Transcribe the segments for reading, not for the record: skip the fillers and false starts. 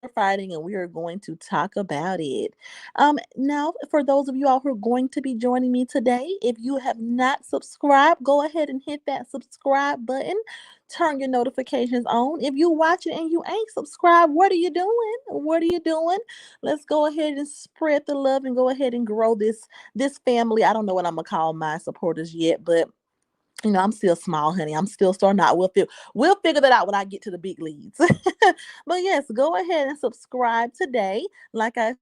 fighting, and we are going to talk about it. Now, for those of you all who are going to be joining me today, if you have not subscribed, go ahead and hit that subscribe button. Turn your notifications on. If you watch it and you ain't subscribed, what are you doing? What are you doing? Let's go ahead and spread the love and go ahead and grow this family. I don't know what I'm gonna call my supporters yet, but I'm still small, honey. I'm still starting out. We'll figure that out when I get to the big leads. But yes, go ahead and subscribe today. Like I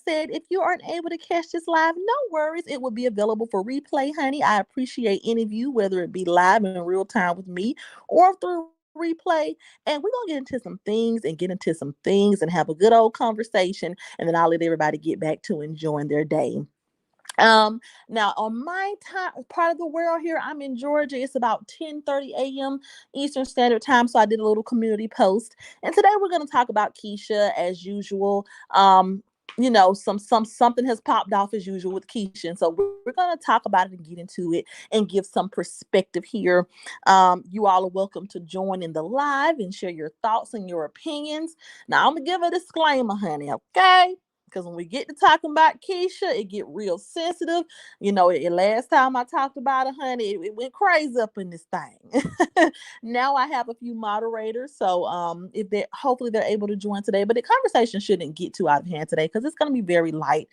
said, if you aren't able to catch this live, no worries. It will be available for replay, honey. I appreciate any of you, whether it be live in real time with me or through replay. And we're gonna get into some things and get into some things and have a good old conversation. And then I'll let everybody get back to enjoying their day. Now on my time part of the world here, I'm in Georgia. It's about 10:30 a.m. Eastern Standard Time. So I did a little community post. And today we're gonna talk about Keesha as usual. Something has popped off as usual with Keesha. And so we're gonna talk about it and get into it and give some perspective here. You all are welcome to join in the live and share your thoughts and your opinions. Now I'm gonna give a disclaimer, honey, okay? Because when we get to talking about Keesha, it get real sensitive. Last time I talked about it, honey, it went crazy up in this thing. Now I have a few moderators, so if they hopefully they're able to join today. But the conversation shouldn't get too out of hand today because it's going to be very light.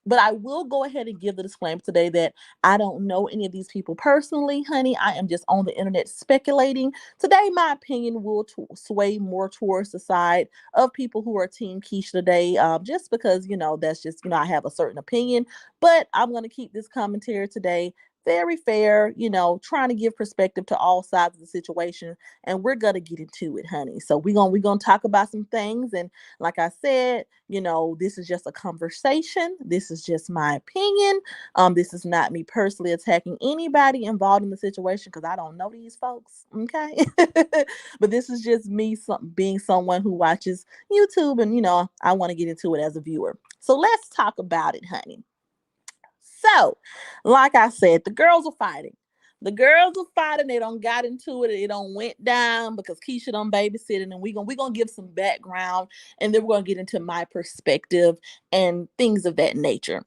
But I will go ahead and give the disclaimer today that I don't know any of these people personally, honey. I am just on the internet speculating. Today, my opinion will sway more towards the side of people who are Team Keisha today, just because, that's just, I have a certain opinion. But I'm going to keep this commentary today very fair, trying to give perspective to all sides of the situation. And we're going to get into it, honey. So we're gonna talk about some things. And like I said, this is just a conversation. This is just my opinion. This is not me personally attacking anybody involved in the situation because I don't know these folks. Okay. But this is just me being someone who watches YouTube, and I want to get into it as a viewer. So let's talk about it, honey. So, like I said, the girls are fighting. The girls are fighting. They don't got into it. It don't went down because Keesha don't babysit, and we gonna give some background, and then we're gonna get into my perspective and things of that nature.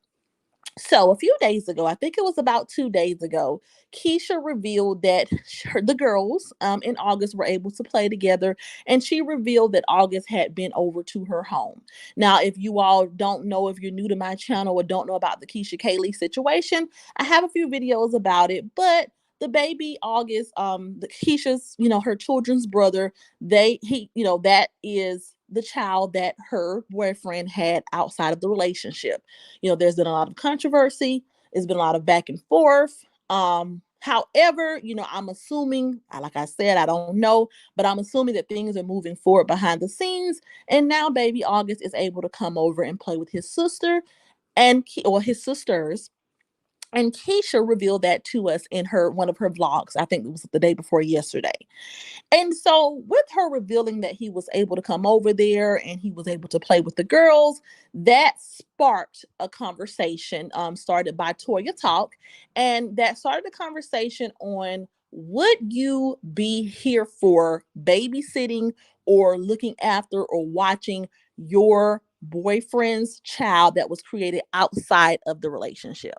So a few days ago, I think it was about 2 days ago, Keisha revealed that the girls in August were able to play together, and she revealed that August had been over to her home. Now, if you all don't know, if you're new to my channel or don't know about the Keisha Kaylee situation, I have a few videos about it, but the baby August, Keisha's, her children's brother, that is the child that her boyfriend had outside of the relationship. There's been a lot of controversy. It's been a lot of back and forth. However, I'm assuming, like I said, I don't know, but I'm assuming that things are moving forward behind the scenes. And now baby August is able to come over and play with his sister or his sisters. And Keisha revealed that to us in one of her vlogs. I think it was the day before yesterday. And so, with her revealing that he was able to come over there and he was able to play with the girls, that sparked a conversation started by Toya Talk. And that started a conversation on, would you be here for babysitting or looking after or watching your boyfriend's child that was created outside of the relationship?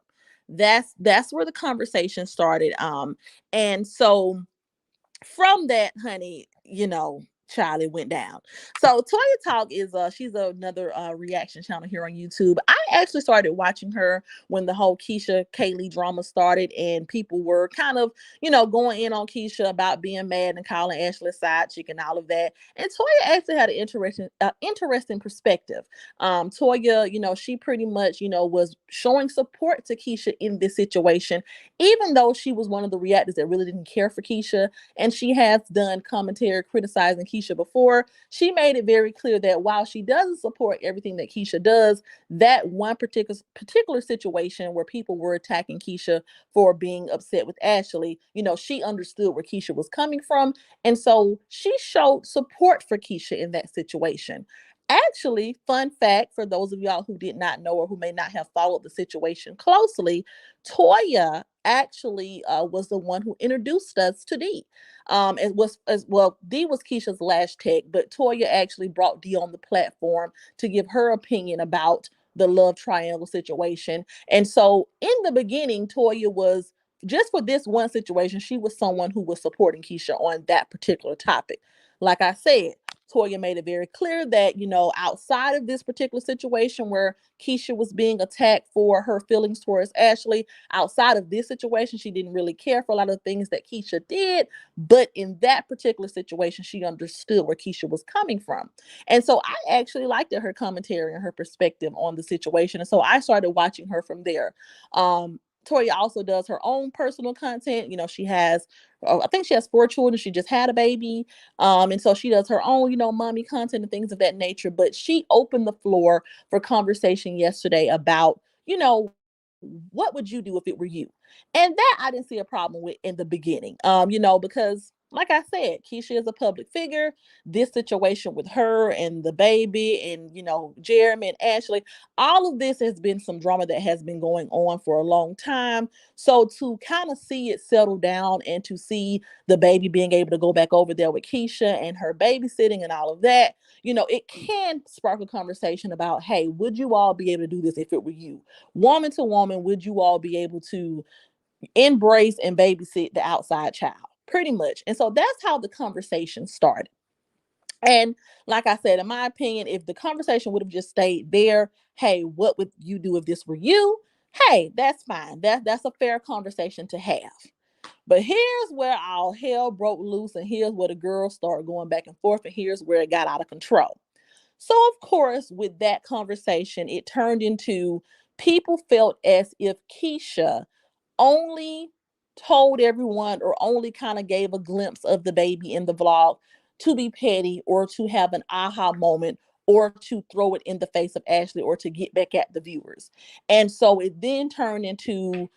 That's where the conversation started. And so from that, honey, Charlie went down. So Toya Talk is she's another reaction channel here on YouTube. I actually started watching her when the whole Keisha Kaylee drama started, and people were kind of, going in on Keisha about being mad and calling Ashley side chick and all of that. And Toya actually had an interesting perspective. Toya, she pretty much, was showing support to Keisha in this situation, even though she was one of the reactors that really didn't care for Keisha. And she has done commentary criticizing Keisha before. She made it very clear that while she doesn't support everything that Keisha does, that one particular situation where people were attacking Keisha for being upset with Ashley, she understood where Keisha was coming from. And so she showed support for Keisha in that situation. Actually, fun fact for those of y'all who did not know or who may not have followed the situation closely, Toya actually was the one who introduced us to Dee. It was as well. Dee was Keisha's last tech, but Toya actually brought Dee on the platform to give her opinion about the love triangle situation. And so, in the beginning, Toya was just for this one situation. She was someone who was supporting Keisha on that particular topic. Like I said, Toya made it very clear that, outside of this particular situation where Keisha was being attacked for her feelings towards Ashley, outside of this situation, she didn't really care for a lot of the things that Keisha did. But in that particular situation, she understood where Keisha was coming from. And so I actually liked her commentary and her perspective on the situation. And so I started watching her from there. Toya also does her own personal content. She has, I think she has 4 children. She just had a baby. And so she does her own, mommy content and things of that nature. But she opened the floor for conversation yesterday about, what would you do if it were you? And that I didn't see a problem with in the beginning. Because like I said, Keisha is a public figure. This situation with her and the baby and, Jeremy and Ashley, all of this has been some drama that has been going on for a long time. So to kind of see it settle down and to see the baby being able to go back over there with Keisha and her babysitting and all of that, it can spark a conversation about, hey, would you all be able to do this if it were you? Woman to woman, would you all be able to embrace and babysit the outside child? Pretty much. And so that's how the conversation started. And like I said, in my opinion, if the conversation would have just stayed there, hey, what would you do if this were you? Hey, that's fine. That's a fair conversation to have. But here's where all hell broke loose, and here's where the girls started going back and forth, and here's where it got out of control. So, of course, with that conversation, it turned into people felt as if Keisha only told everyone or only kind of gave a glimpse of the baby in the vlog to be petty or to have an aha moment or to throw it in the face of Ashley or to get back at the viewers. And so it then turned into,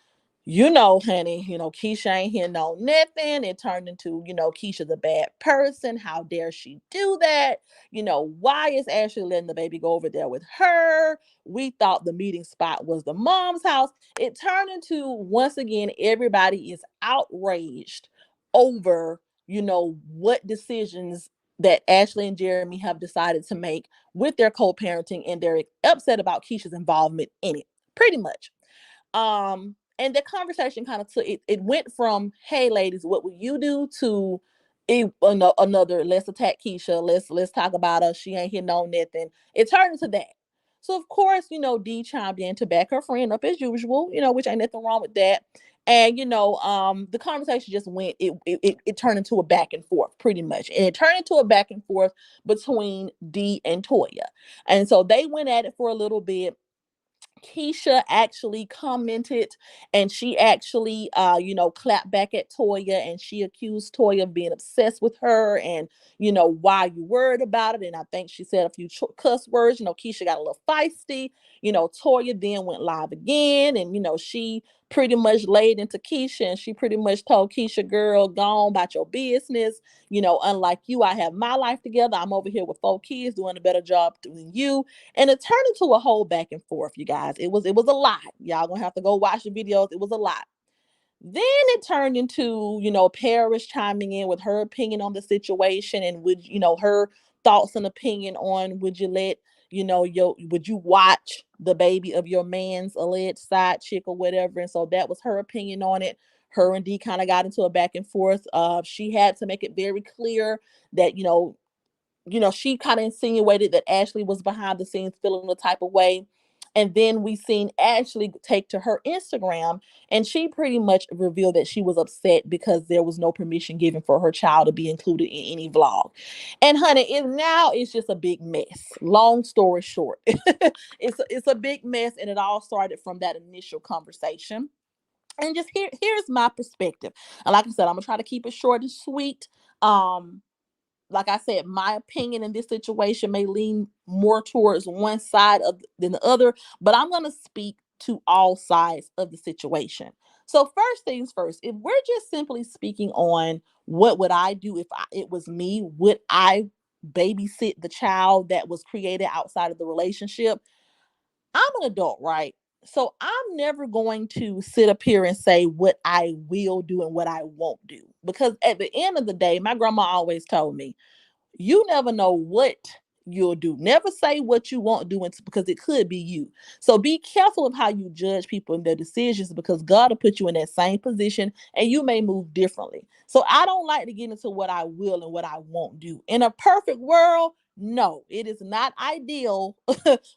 honey, Keisha ain't here no nothing. It turned into, Keisha's a bad person. How dare she do that? Why is Ashley letting the baby go over there with her? We thought the meeting spot was the mom's house. It turned into, once again, everybody is outraged over, what decisions that Ashley and Jeremy have decided to make with their co-parenting, and they're upset about Keisha's involvement in it, pretty much. And the conversation kind of took it went from, hey ladies, what would you do, to another, let's attack Keisha, let's talk about her, she ain't here no nothing. It turned into that. So of course, Dee chimed in to back her friend up as usual, which ain't nothing wrong with that. And the conversation just went, it turned into a back and forth pretty much. And it turned into a back and forth between Dee and Toya. And so they went at it for a little bit. Keisha actually commented, and she actually clapped back at Toya, and she accused Toya of being obsessed with her, and why you worried about it. And I think she said a few cuss words. Keisha got a little feisty. Toya then went live again, and she pretty much laid into Keisha, and she pretty much told Keisha, girl, go on about your business. Unlike you, I have my life together. I'm over here with 4 kids doing a better job than you. And it turned into a whole back and forth, you guys. It was a lot. Y'all gonna have to go watch the videos. It was a lot. Then it turned into, Paris chiming in with her opinion on the situation, and her thoughts and opinion on, would you let, would you watch the baby of your man's alleged side chick or whatever? And so that was her opinion on it. Her and Dee kind of got into a back and forth. She had to make it very clear that, she kind of insinuated that Ashley was behind the scenes feeling the type of way. And then we seen Ashley take to her Instagram, and she pretty much revealed that she was upset because there was no permission given for her child to be included in any vlog. And honey, now it's just a big mess. Long story short, it's a big mess, and it all started from that initial conversation. And just here's my perspective. And like I said, I'm gonna try to keep it short and sweet. Like I said, my opinion in this situation may lean more towards one side than the other, but I'm going to speak to all sides of the situation. So first things first, if we're just simply speaking on what would I do if it was me, would I babysit the child that was created outside of the relationship. I'm an adult, right? So I'm never going to sit up here and say what I will do and what I won't do. Because at the end of the day, my grandma always told me, you never know what you'll do. Never say what you won't do because it could be you. So be careful of how you judge people and their decisions, because God will put you in that same position and you may move differently. So I don't like to get into what I will and what I won't do. In a perfect world, no, it is not ideal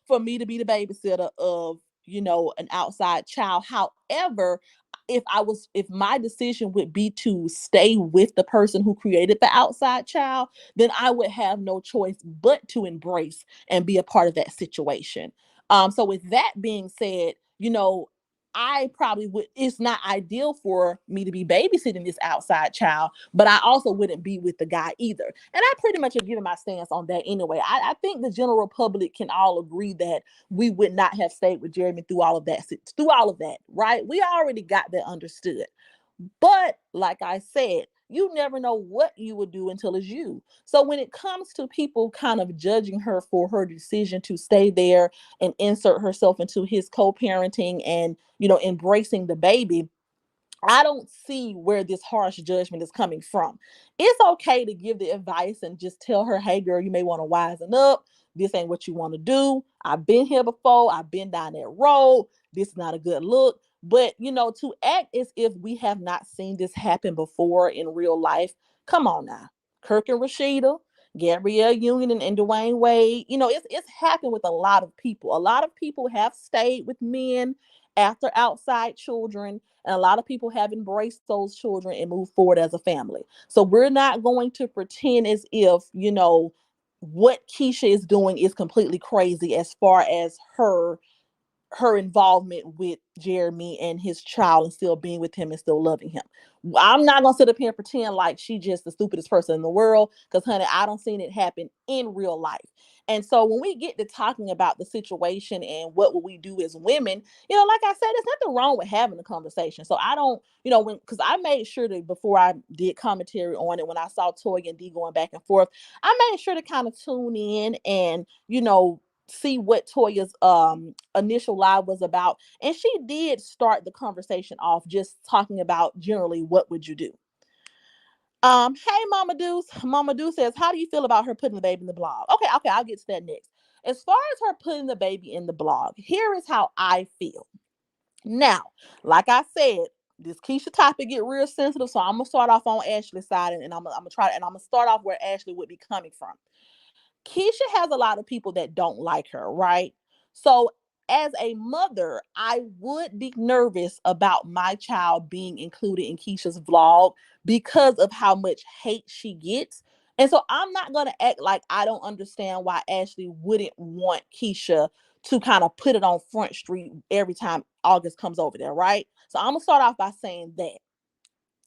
for me to be the babysitter of, an outside child. However, if my decision would be to stay with the person who created the outside child, then I would have no choice but to embrace and be a part of that situation. So with that being said, I probably would, it's not ideal for me to be babysitting this outside child, but I also wouldn't be with the guy either. And I pretty much have given my stance on that anyway. I think the general public can all agree that we would not have stayed with Jeremy through all of that, right? We already got that understood. But like I said, you never know what you would do until it's you. So when it comes to people kind of judging her for her decision to stay there and insert herself into his co-parenting and, embracing the baby, I don't see where this harsh judgment is coming from. It's okay to give the advice and just tell her, hey, girl, you may want to wisen up. This ain't what you want to do. I've been here before. I've been down that road. This is not a good look. But, to act as if we have not seen this happen before in real life, come on now. Kirk and Rashida, Gabrielle Union and Dwayne Wade, it's happened with a lot of people. A lot of people have stayed with men after outside children, and a lot of people have embraced those children and moved forward as a family. So we're not going to pretend as if, what Keesha is doing is completely crazy as far as her involvement with Jeremy and his child and still being with him and still loving him. I'm not gonna sit up here and pretend like she's just the stupidest person in the world, because honey, I don't seen it happen in real life. And so when we get to talking about the situation and what will we do as women, like I said, there's nothing wrong with having a conversation. So I don't, because I made sure to, before I did commentary on it, when I saw Toy and D going back and forth, I made sure to kind of tune in and, see what Toya's initial live was about. And she did start the conversation off just talking about generally what would you do. Hey Mama Deuce. Mama Deuce says, how do you feel about her putting the baby in the blog? Okay, I'll get to that next. As far as her putting the baby in the blog, here is how I feel. Now, like I said, this Keesha topic get real sensitive, so I'm gonna start off on Ashley's side, and I'm gonna try, and I'm gonna start off where Ashley would be coming from. Keisha has a lot of people that don't like her, right? So, as a mother, I would be nervous about my child being included in Keisha's vlog because of how much hate she gets. And so, I'm not going to act like I don't understand why Ashley wouldn't want Keisha to kind of put it on Front Street every time August comes over there, right? So, I'm going to start off by saying that.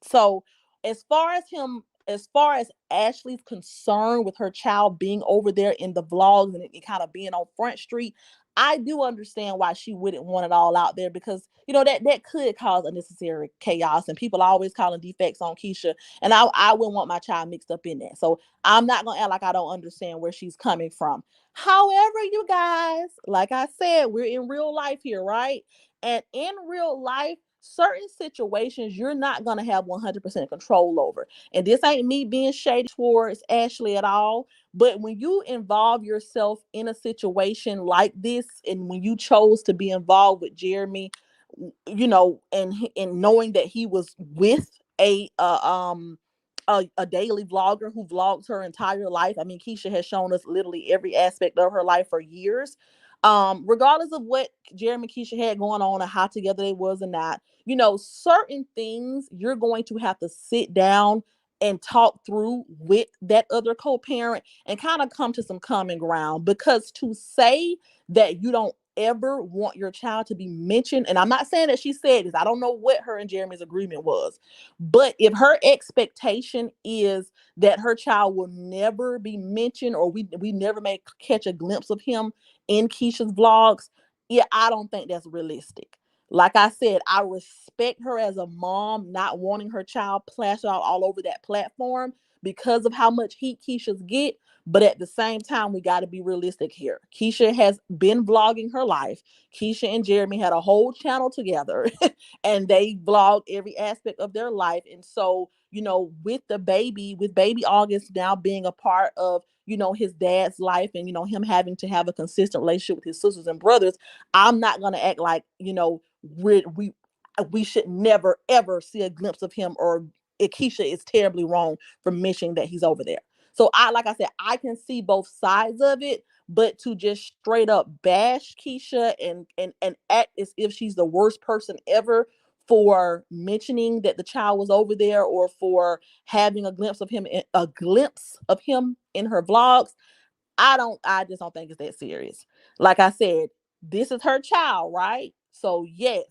So as far as Ashley's concern with her child being over there in the vlogs and it kind of being on Front Street, I do understand why she wouldn't want it all out there, because that could cause unnecessary chaos, and people are always calling defects on Keisha, and I wouldn't want my child mixed up in that. So I'm not gonna act like I don't understand where she's coming from. However, you guys, like I said, we're in real life here, right? And in real life, certain situations you're not going to have 100% control over. And this ain't me being shady towards Ashley at all. But when you involve yourself in a situation like this, and when you chose to be involved with Jeremy, and knowing that he was with a daily vlogger who vlogs her entire life. I mean, Keisha has shown us literally every aspect of her life for years. Regardless of what Jeremy and Keisha had going on or how together they was or not, certain things you're going to have to sit down and talk through with that other co-parent and kind of come to some common ground. Because to say that you don't ever want your child to be mentioned, and I'm not saying that she said this, I don't know what her and Jeremy's agreement was, but if her expectation is that her child will never be mentioned, or we never may catch a glimpse of him in Keisha's vlogs, yeah, I don't think that's realistic. Like I said, I respect her as a mom not wanting her child plastered out all over that platform because of how much heat Keisha's get. But at the same time, we got to be realistic here. Keesha has been vlogging her life. Keesha and Jeremy had a whole channel together and they vlogged every aspect of their life. And so, with baby August now being a part of, his dad's life, and, him having to have a consistent relationship with his sisters and brothers, I'm not going to act like, we should never, ever see a glimpse of him, or Keisha is terribly wrong for mentioning that he's over there. So like I said, I can see both sides of it, but to just straight up bash Keisha and act as if she's the worst person ever for mentioning that the child was over there, or for having a glimpse of him in her vlogs, I just don't think it's that serious. Like I said, this is her child, right? So yes,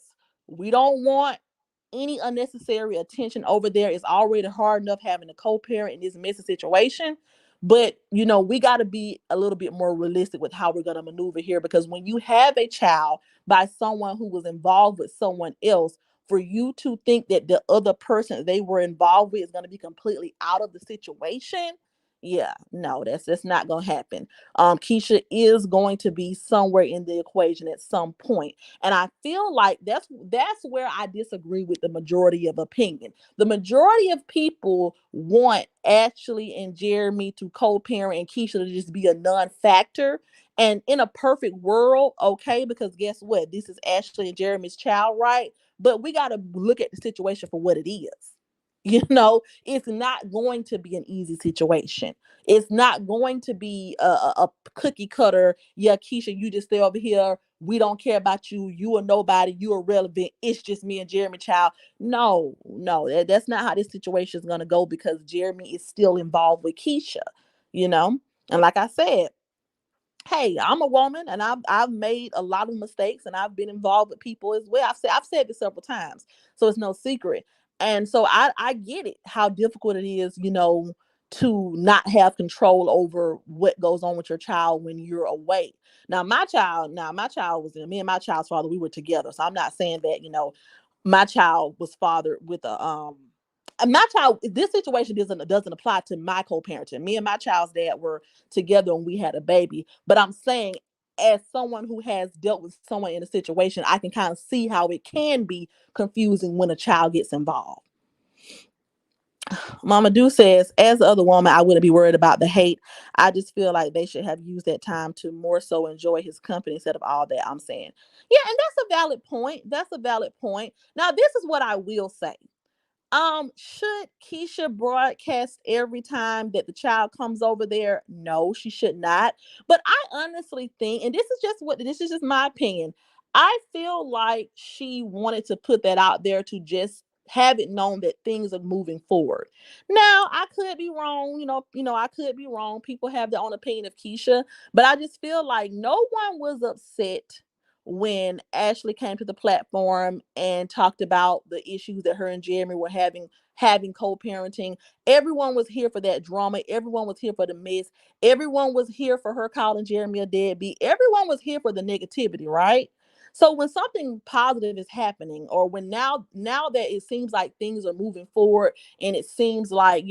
we don't want any unnecessary attention over there. It's already hard enough having a co-parent in this messy situation. But we got to be a little bit more realistic with how we're going to maneuver here, because when you have a child by someone who was involved with someone else, for you to think that the other person they were involved with is going to be completely out of the situation, yeah, no, that's not gonna happen. Keisha is going to be somewhere in the equation at some point, and I feel like that's where I disagree with the majority of opinion. The majority of people want Ashley and Jeremy to co-parent and Keisha to just be a non-factor. And in a perfect world, okay, because guess what? This is Ashley and Jeremy's child, right? But we got to look at the situation for what it is. It's not going to be an easy situation. It's not going to be a cookie cutter. Yeah, Keisha, you just stay over here. We don't care about you. You are nobody. You are irrelevant. It's just me and Jeremy child. No, that's not how this situation is going to go, because Jeremy is still involved with Keisha, you know? And like I said, hey, I'm a woman and I've made a lot of mistakes, and I've been involved with people as well. I've said this several times, so it's no secret. And so I get it, how difficult it is, to not have control over what goes on with your child when you're away. Now my child was in me and my child's father, we were together. So I'm not saying that, my child was fathered with my child, this situation doesn't apply to my co-parenting. Me and my child's dad were together and we had a baby. But I'm saying, as someone who has dealt with someone in a situation, I can kind of see how it can be confusing when a child gets involved. Mama Do says, as the other woman, I wouldn't be worried about the hate. I just feel like they should have used that time to more so enjoy his company instead of all that. I'm saying, yeah, and that's a valid point. That's a valid point. Now, this is what I will say. Should Keisha broadcast every time that the child comes over there? No, she should not. But I honestly think, and this is just my opinion, I feel like she wanted to put that out there to just have it known that things are moving forward. Now, I could be wrong, I could be wrong. People have their own opinion of Keisha, but I just feel like no one was upset when Ashley came to the platform and talked about the issues that her and Jeremy were having co-parenting. Everyone was here for that drama. Everyone was here for the mess. Everyone was here for her calling Jeremy a deadbeat. Everyone was here for the negativity, right? So when something positive is happening, or when now that it seems like things are moving forward, and it seems like,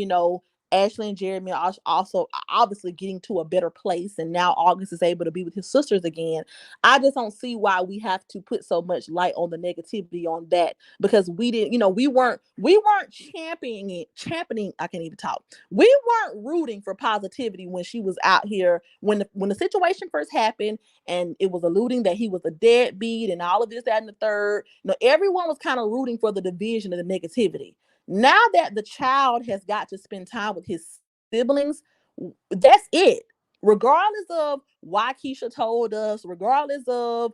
Ashley and Jeremy are also obviously getting to a better place, and now August is able to be with his sisters again. I just don't see why we have to put so much light on the negativity on that, because we didn't, we weren't championing. I can't even talk. We weren't rooting for positivity when she was out here, when the situation first happened, and it was alluding that he was a deadbeat and all of this, that, and the third. Everyone was kind of rooting for the division and the negativity. Now that the child has got to spend time with his siblings, that's it. Regardless of why Keisha told us, regardless of,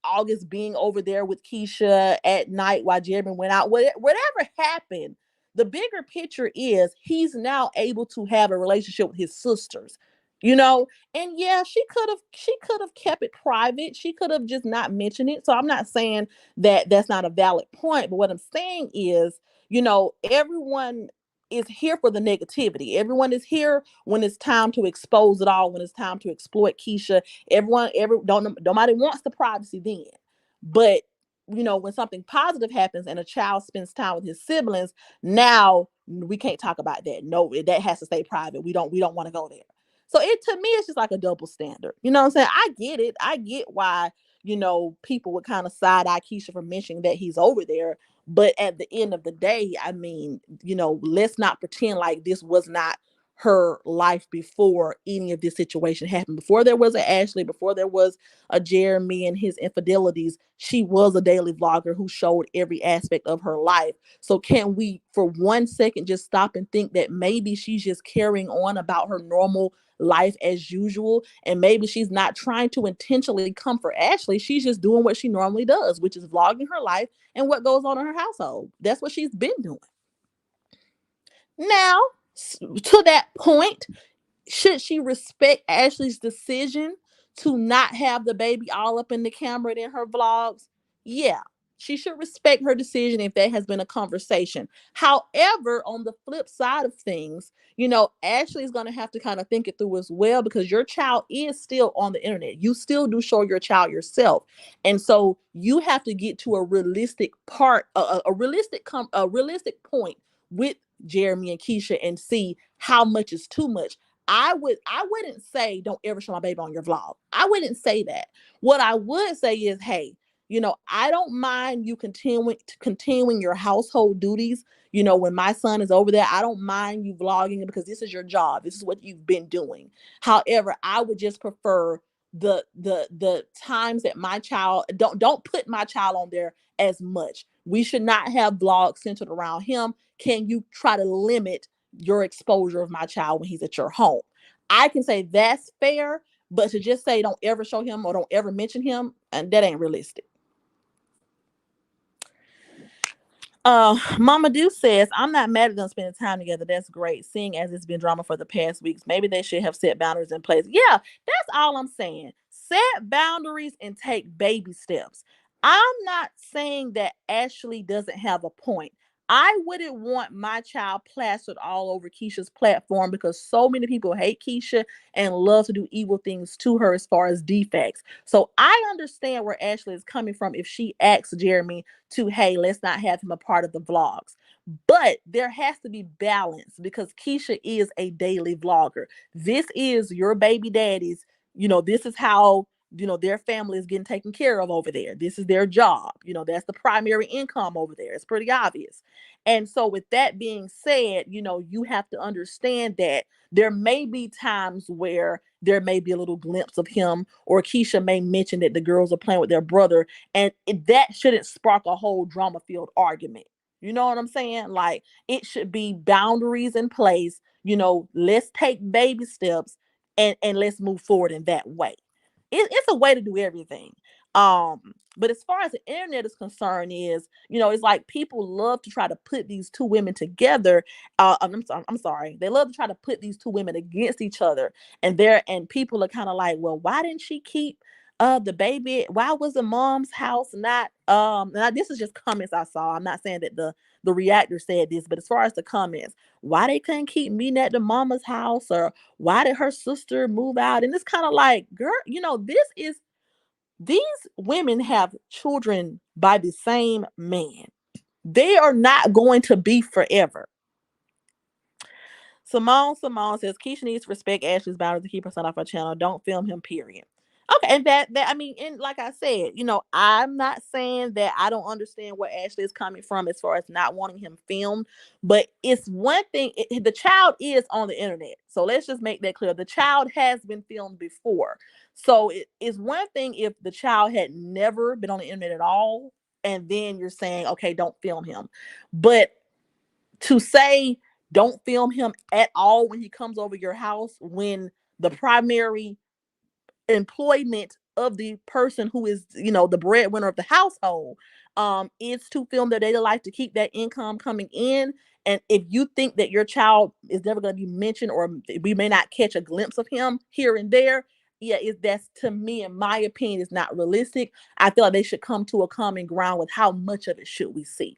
August being over there with Keisha at night while Jeremy went out, whatever happened, the bigger picture is he's now able to have a relationship with his sisters. And yeah, she could have kept it private. She could have just not mentioned it. So I'm not saying that that's not a valid point, but what I'm saying is, everyone is here for the negativity. Everyone is here when it's time to expose it all, when it's time to exploit Keisha. Nobody wants the privacy then. But when something positive happens and a child spends time with his siblings, now we can't talk about that. No, that has to stay private. We don't want to go there. So it, to me, it's just like a double standard. You know what I'm saying? I get it. I get why, people would kind of side eye Keesha for mentioning that he's over there. But at the end of the day, I mean, let's not pretend like this was not her life before any of this situation happened. Before there was an Ashley, before there was a Jeremy and his infidelities, she was a daily vlogger who showed every aspect of her life. So can we for 1 second just stop and think that maybe she's just carrying on about her normal life as usual, and maybe she's not trying to intentionally come for Ashley. She's just doing what she normally does, which is vlogging her life and what goes on in her household. That's what she's been doing. Now, to that point, should she respect Ashley's decision to not have the baby all up in the camera in her vlogs? Yeah, she should respect her decision if that has been a conversation. However, on the flip side of things, Ashley is going to have to kind of think it through as well, because your child is still on the internet. You still do show your child yourself. And so you have to get to a realistic part, a realistic point with Jeremy and Keesha and see how much is too much. I wouldn't say don't ever show my baby on your vlog. I wouldn't say that. What I would say is, hey, I don't mind you continuing your household duties. When my son is over there, I don't mind you vlogging because this is your job. This is what you've been doing. However, I would just prefer the times that my child don't put my child on there as much. We should not have vlogs centered around him. Can you try to limit your exposure of my child when he's at your home? I can say that's fair, but to just say don't ever show him or don't ever mention him, and that ain't realistic. Mama Do says, I'm not mad at them spending time together. That's great. Seeing as it's been drama for the past weeks, maybe they should have set boundaries in place. Yeah, that's all I'm saying. Set boundaries and take baby steps. I'm not saying that Ashley doesn't have a point. I wouldn't want my child plastered all over Keisha's platform because so many people hate Keisha and love to do evil things to her as far as defects. So I understand where Ashley is coming from if she asks Jeremy to, hey, let's not have him a part of the vlogs. But there has to be balance because Keesha is a daily vlogger. This is your baby daddy's, this is how, their family is getting taken care of over there. This is their job. That's the primary income over there. It's pretty obvious. And so with that being said, you have to understand that there may be times where there may be a little glimpse of him, or Keesha may mention that the girls are playing with their brother, and that shouldn't spark a whole drama-filled argument. You know what I'm saying? Like, it should be boundaries in place. Let's take baby steps and let's move forward in that way. It's a way to do everything. But as far as the internet is concerned, it's like people love to try to put these two women together. I'm sorry. They love to try to put these two women against each other, and people are kind of like, well, why didn't she keep the baby? Why was the mom's house not now this is just comments I saw. I'm not saying that the reactor said this, but as far as the comments, why they couldn't keep meeting at the mama's house, or why did her sister move out? And it's kind of like, girl, these women have children by the same man. They are not going to be forever. Simone says Keisha needs to respect Ashley's boundaries to keep her son off her channel. Don't film him, period. Okay, and that I mean, and like I said, I'm not saying that I don't understand where Ashley is coming from as far as not wanting him filmed, but it's one thing. The child is on the internet, so let's just make that clear. The child has been filmed before, so it is one thing if the child had never been on the internet at all, and then you're saying, okay, don't film him, but to say don't film him at all when he comes over your house, when the primary employment of the person who is, the breadwinner of the household, is to film their daily life to keep that income coming in. And if you think that your child is never going to be mentioned, or we may not catch a glimpse of him here and there, yeah, that's, to me, in my opinion, is not realistic. I feel like they should come to a common ground with how much of it should we see.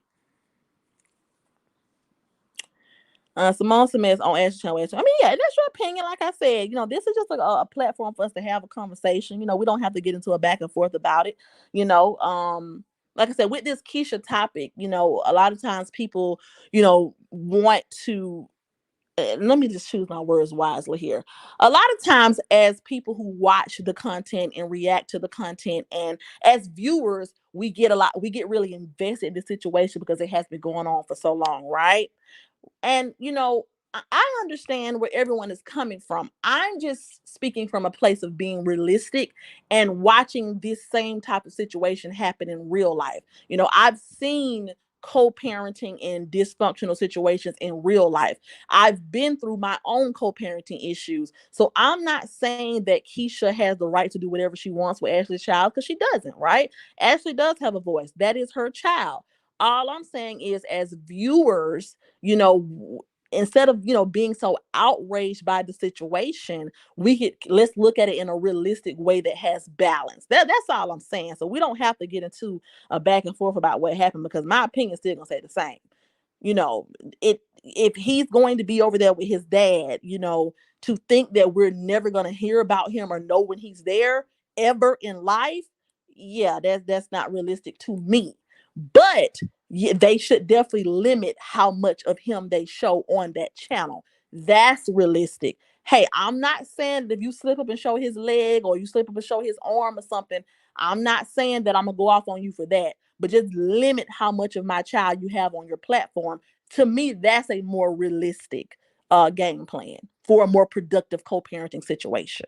Simone Smith on Ashley Channel. I mean, yeah, that's your opinion. Like I said, this is just a platform for us to have a conversation. We don't have to get into a back and forth about it. Like I said, with this Keesha topic, a lot of times people, want to let me just choose my words wisely here. A lot of times, as people who watch the content and react to the content, and as viewers, we get really invested in the situation because it has been going on for so long, right? And I understand where everyone is coming from. I'm just speaking from a place of being realistic and watching this same type of situation happen in real life. I've seen co-parenting in dysfunctional situations in real life. I've been through my own co-parenting issues. So I'm not saying that Keesha has the right to do whatever she wants with Ashley's child, because she doesn't, right? Ashley does have a voice. That is her child. All I'm saying is, as viewers, instead of being so outraged by the situation, let's look at it in a realistic way that has balance. That's all I'm saying. So we don't have to get into a back and forth about what happened, because my opinion is still gonna say the same. you know it if he's going to be over there with his dad, to think that we're never going to hear about him or know when he's there ever in life, yeah, that's not realistic to me. But yeah, they should definitely limit how much of him they show on that channel. That's realistic. Hey, I'm not saying that if you slip up and show his leg, or you slip up and show his arm or something, I'm not saying that I'm gonna go off on you for that, but just limit how much of my child you have on your platform. To me, that's a more realistic game plan for a more productive co-parenting situation.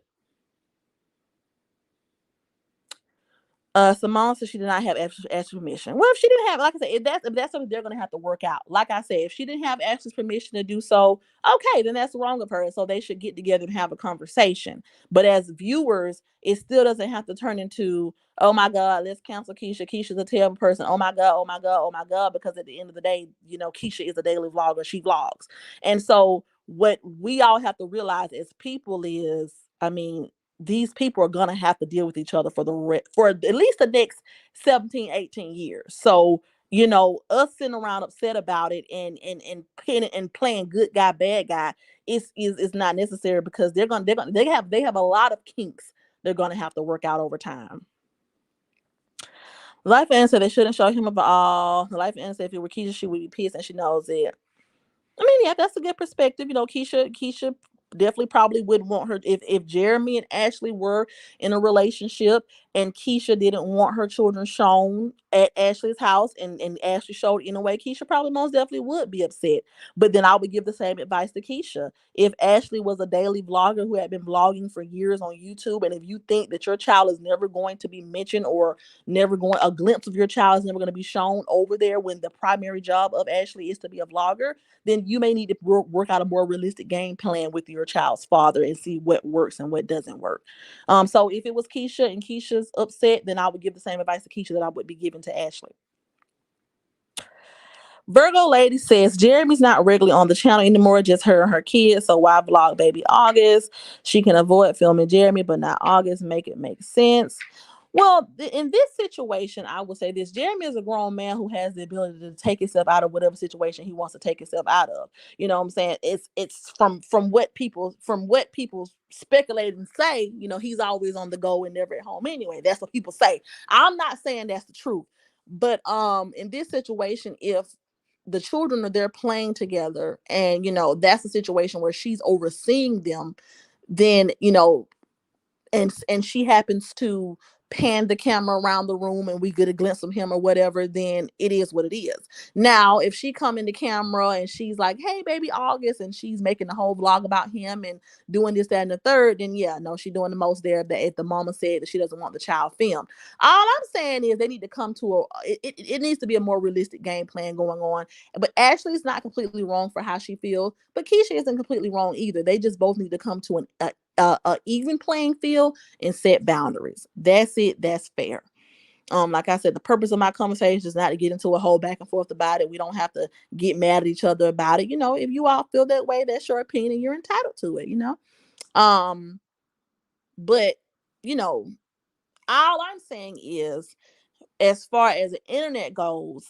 Simone said she did not have Ashley's permission. Well, if she didn't have, like I said, if that's something they're gonna have to work out. Like I said, if she didn't have Ashley's permission to do so, okay, then that's wrong of her. And so they should get together and have a conversation. But as viewers, it still doesn't have to turn into, oh my God, let's cancel Keesha. Keesha's a terrible person. Oh my God, oh my God, oh my God. Because at the end of the day, Keesha is a daily vlogger. She vlogs. And so what we all have to realize as people is, I mean, these people are going to have to deal with each other for at least the next 17, 18 years. So, us sitting around upset about it and pinning and playing good guy, bad guy is not necessary, because they have a lot of kinks they're going to have to work out over time. Life Ann said they shouldn't show him at all. The Life Ann said if it were Keisha, she would be pissed, and she knows it. I mean, yeah, that's a good perspective. Keisha definitely probably would want her, if Jeremy and Ashley were in a relationship and Keisha didn't want her children shown at Ashley's house, and Ashley showed in a way, Keisha probably most definitely would be upset. But then I would give the same advice to Keisha. If Ashley was a daily vlogger who had been vlogging for years on YouTube, and if you think that your child is never going to be mentioned, or a glimpse of your child is never going to be shown over there, when the primary job of Ashley is to be a vlogger, then you may need to work out a more realistic game plan with your child's father and see what works and what doesn't work. So if it was Keisha and Keisha's upset, then I would give the same advice to Keisha that I would be giving to Ashley. Virgo Lady says Jeremy's not regularly on the channel anymore, just her and her kids. So why vlog baby August? She can avoid filming Jeremy, but not August. Make it make sense. Well, in this situation, I would say this: Jeremy is a grown man who has the ability to take himself out of whatever situation he wants to take himself out of. You know what I'm saying? It's from what people speculate and say. He's always on the go and never at home anyway. That's what people say. I'm not saying that's the truth, but in this situation, if the children are there playing together, and that's a situation where she's overseeing them, then and she happens to pan the camera around the room and we get a glimpse of him or whatever, then it is what it is. Now, if she come in the camera and she's like, hey baby August, and she's making the whole vlog about him and doing this, that, and the third, then yeah, no, she's doing the most there. That at the mama said that she doesn't want the child filmed. All I'm saying is they need to come to it needs to be a more realistic game plan going on. But Ashley's not completely wrong for how she feels, but Keesha isn't completely wrong either. They just both need to come to a even playing field and set boundaries. That's it. That's fair. Like I said, the purpose of my conversation is not to get into a whole back and forth about it. We don't have to get mad at each other about it. If you all feel that way, that's your opinion and you're entitled to it. Um, but you know, all I'm saying is, as far as the internet goes,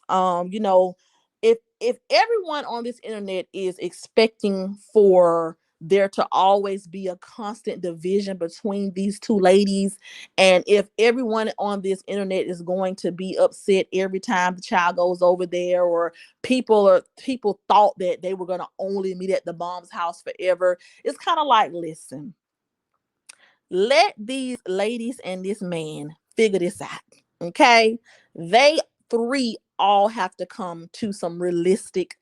if everyone on this internet is expecting for there to always be a constant division between these two ladies. And if everyone on this internet is going to be upset every time the child goes over there, or people thought that they were going to only meet at the mom's house forever, it's kind of like, listen, let these ladies and this man figure this out. Okay. They three all have to come to some realistic,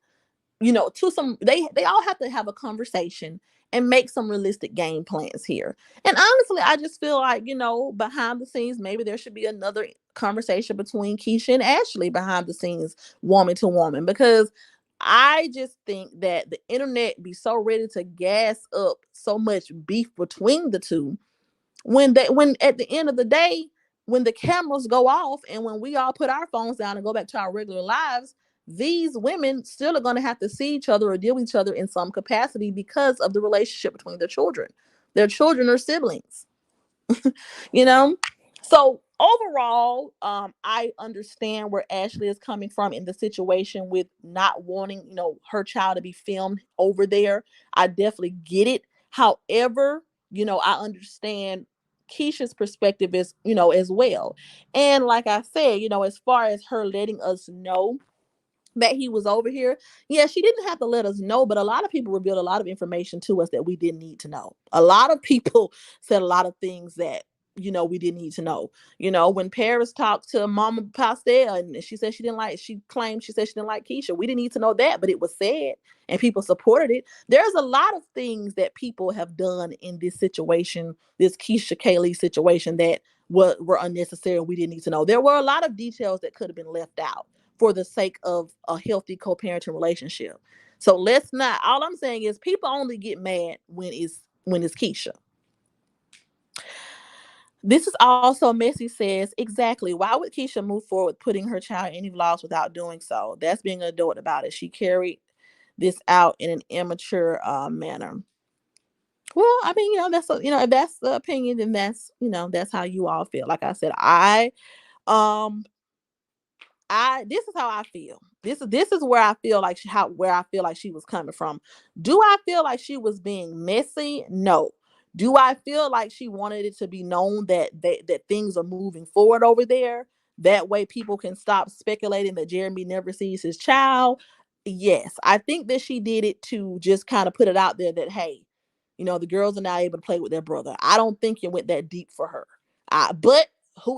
to some, they all have to have a conversation and make some realistic game plans here. And honestly, I just feel like, behind the scenes, maybe there should be another conversation between Keesha and Ashley behind the scenes, woman to woman, because I just think that the internet be so ready to gas up so much beef between the two, when at the end of the day, when the cameras go off and when we all put our phones down and go back to our regular lives, these women still are going to have to see each other or deal with each other in some capacity because of the relationship between their children. Their children are siblings. you know so overall, I understand where Ashley is coming from in the situation with not wanting, her child to be filmed over there. I definitely get it. However, I understand Keisha's perspective is, as well. And like I said, as far as her letting us know that he was over here, yeah, she didn't have to let us know, but a lot of people revealed a lot of information to us that we didn't need to know. A lot of people said a lot of things that, we didn't need to know. When Paris talked to Mama Pastel and she claimed, she said she didn't like Keisha. We didn't need to know that, but it was said and people supported it. There's a lot of things that people have done in this situation, this Keisha Kaylee situation, that were unnecessary. We didn't need to know. There were a lot of details that could have been left out for the sake of a healthy co-parenting relationship. So let's not, all I'm saying is people only get mad when it's Keisha. This is also Messy says, exactly. Why would Keisha move forward with putting her child in any vlogs without doing so? That's being an adult about it. She carried this out in an immature manner. Well, I mean, if that's the opinion, then that's how you all feel. Like I said, um this is how I feel. This is where I feel like she was coming from. Do I feel like she was being messy? No. Do I feel like she wanted it to be known that things are moving forward over there? That way people can stop speculating that Jeremy never sees his child. Yes, I think that she did it to just kind of put it out there that, hey, the girls are now able to play with their brother. I don't think it went that deep for her. But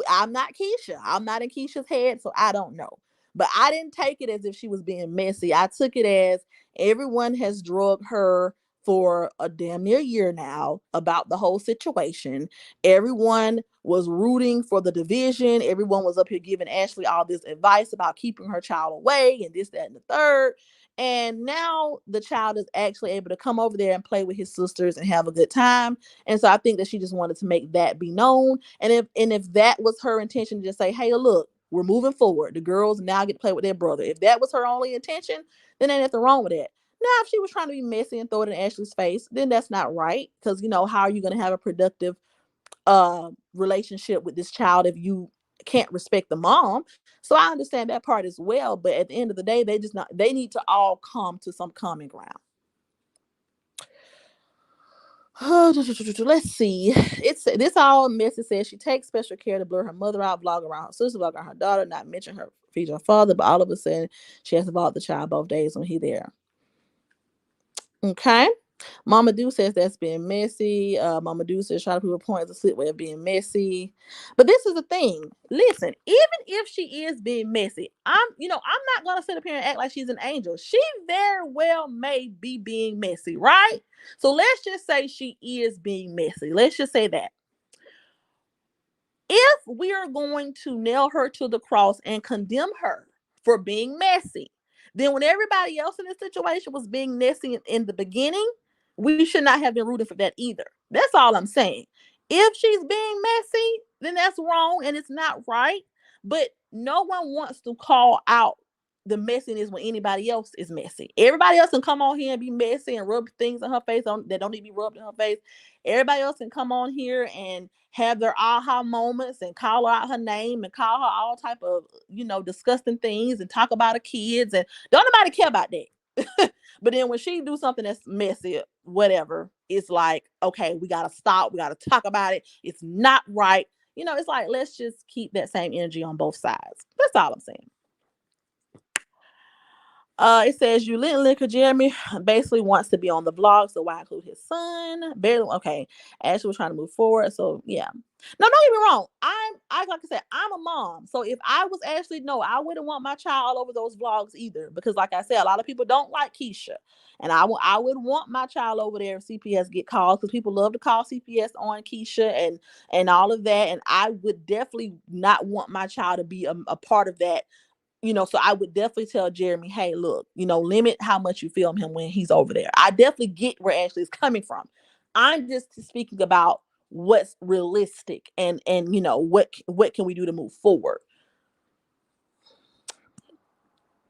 I'm not Keesha. I'm not in Keisha's head, so I don't know. But I didn't take it as if she was being messy. I took it as everyone has drugged her for a damn near year now about the whole situation. Everyone was rooting for the division. Everyone was up here giving Ashley all this advice about keeping her child away and this, that, and the third. And now the child is actually able to come over there and play with his sisters and have a good time. And so I think that she just wanted to make that be known. And if that was her intention, to just say, hey, look, we're moving forward. The girls now get to play with their brother. If that was her only intention, then ain't nothing wrong with that. Now, if she was trying to be messy and throw it in Ashley's face, then that's not right. Because, how are you going to have a productive relationship with this child if you can't respect the mom? So I understand that part as well. But at the end of the day, they need to all come to some common ground. Let's see. It's this all messy says she takes special care to blur her mother out, vlog around her sister, vlog around her daughter, not mention her future father, but all of a sudden she has to vlog the child both days when he there. Okay. Mama Do says that's being messy. Mama Do says try to prove a point is a slick way of being messy. But this is the thing. Listen, even if she is being messy, I'm not gonna sit up here and act like she's an angel. She very well may be being messy, right? So let's just say she is being messy. Let's just say that. If we are going to nail her to the cross and condemn her for being messy, then when everybody else in this situation was being messy in the beginning, we should not have been rooting for that either. That's all I'm saying. If she's being messy, then that's wrong and it's not right. But no one wants to call out the messiness when anybody else is messy. Everybody else can come on here and be messy and rub things in her face that don't need to be rubbed in her face. Everybody else can come on here and have their aha moments and call her out her name and call her all type of, disgusting things and talk about her kids. And don't nobody care about that. But then when she do something that's messy, whatever, it's like, okay, we gotta stop. We gotta talk about it. It's not right. It's like, let's just keep that same energy on both sides. That's all I'm saying. It says you lit liquor. Jeremy basically wants to be on the vlog, so why include his son? Barely okay. Ashley was trying to move forward, so yeah. No, don't get me wrong. I like I said, I'm a mom, so if I was Ashley, no, I wouldn't want my child all over those vlogs either, because like I said, a lot of people don't like Keesha, and I would want my child over there if CPS get called, because people love to call CPS on Keesha and all of that, and I would definitely not want my child to be a part of that. So I would definitely tell Jeremy, hey, look, limit how much you film him when he's over there. I definitely get where Ashley is coming from. I'm just speaking about what's realistic and what can we do to move forward.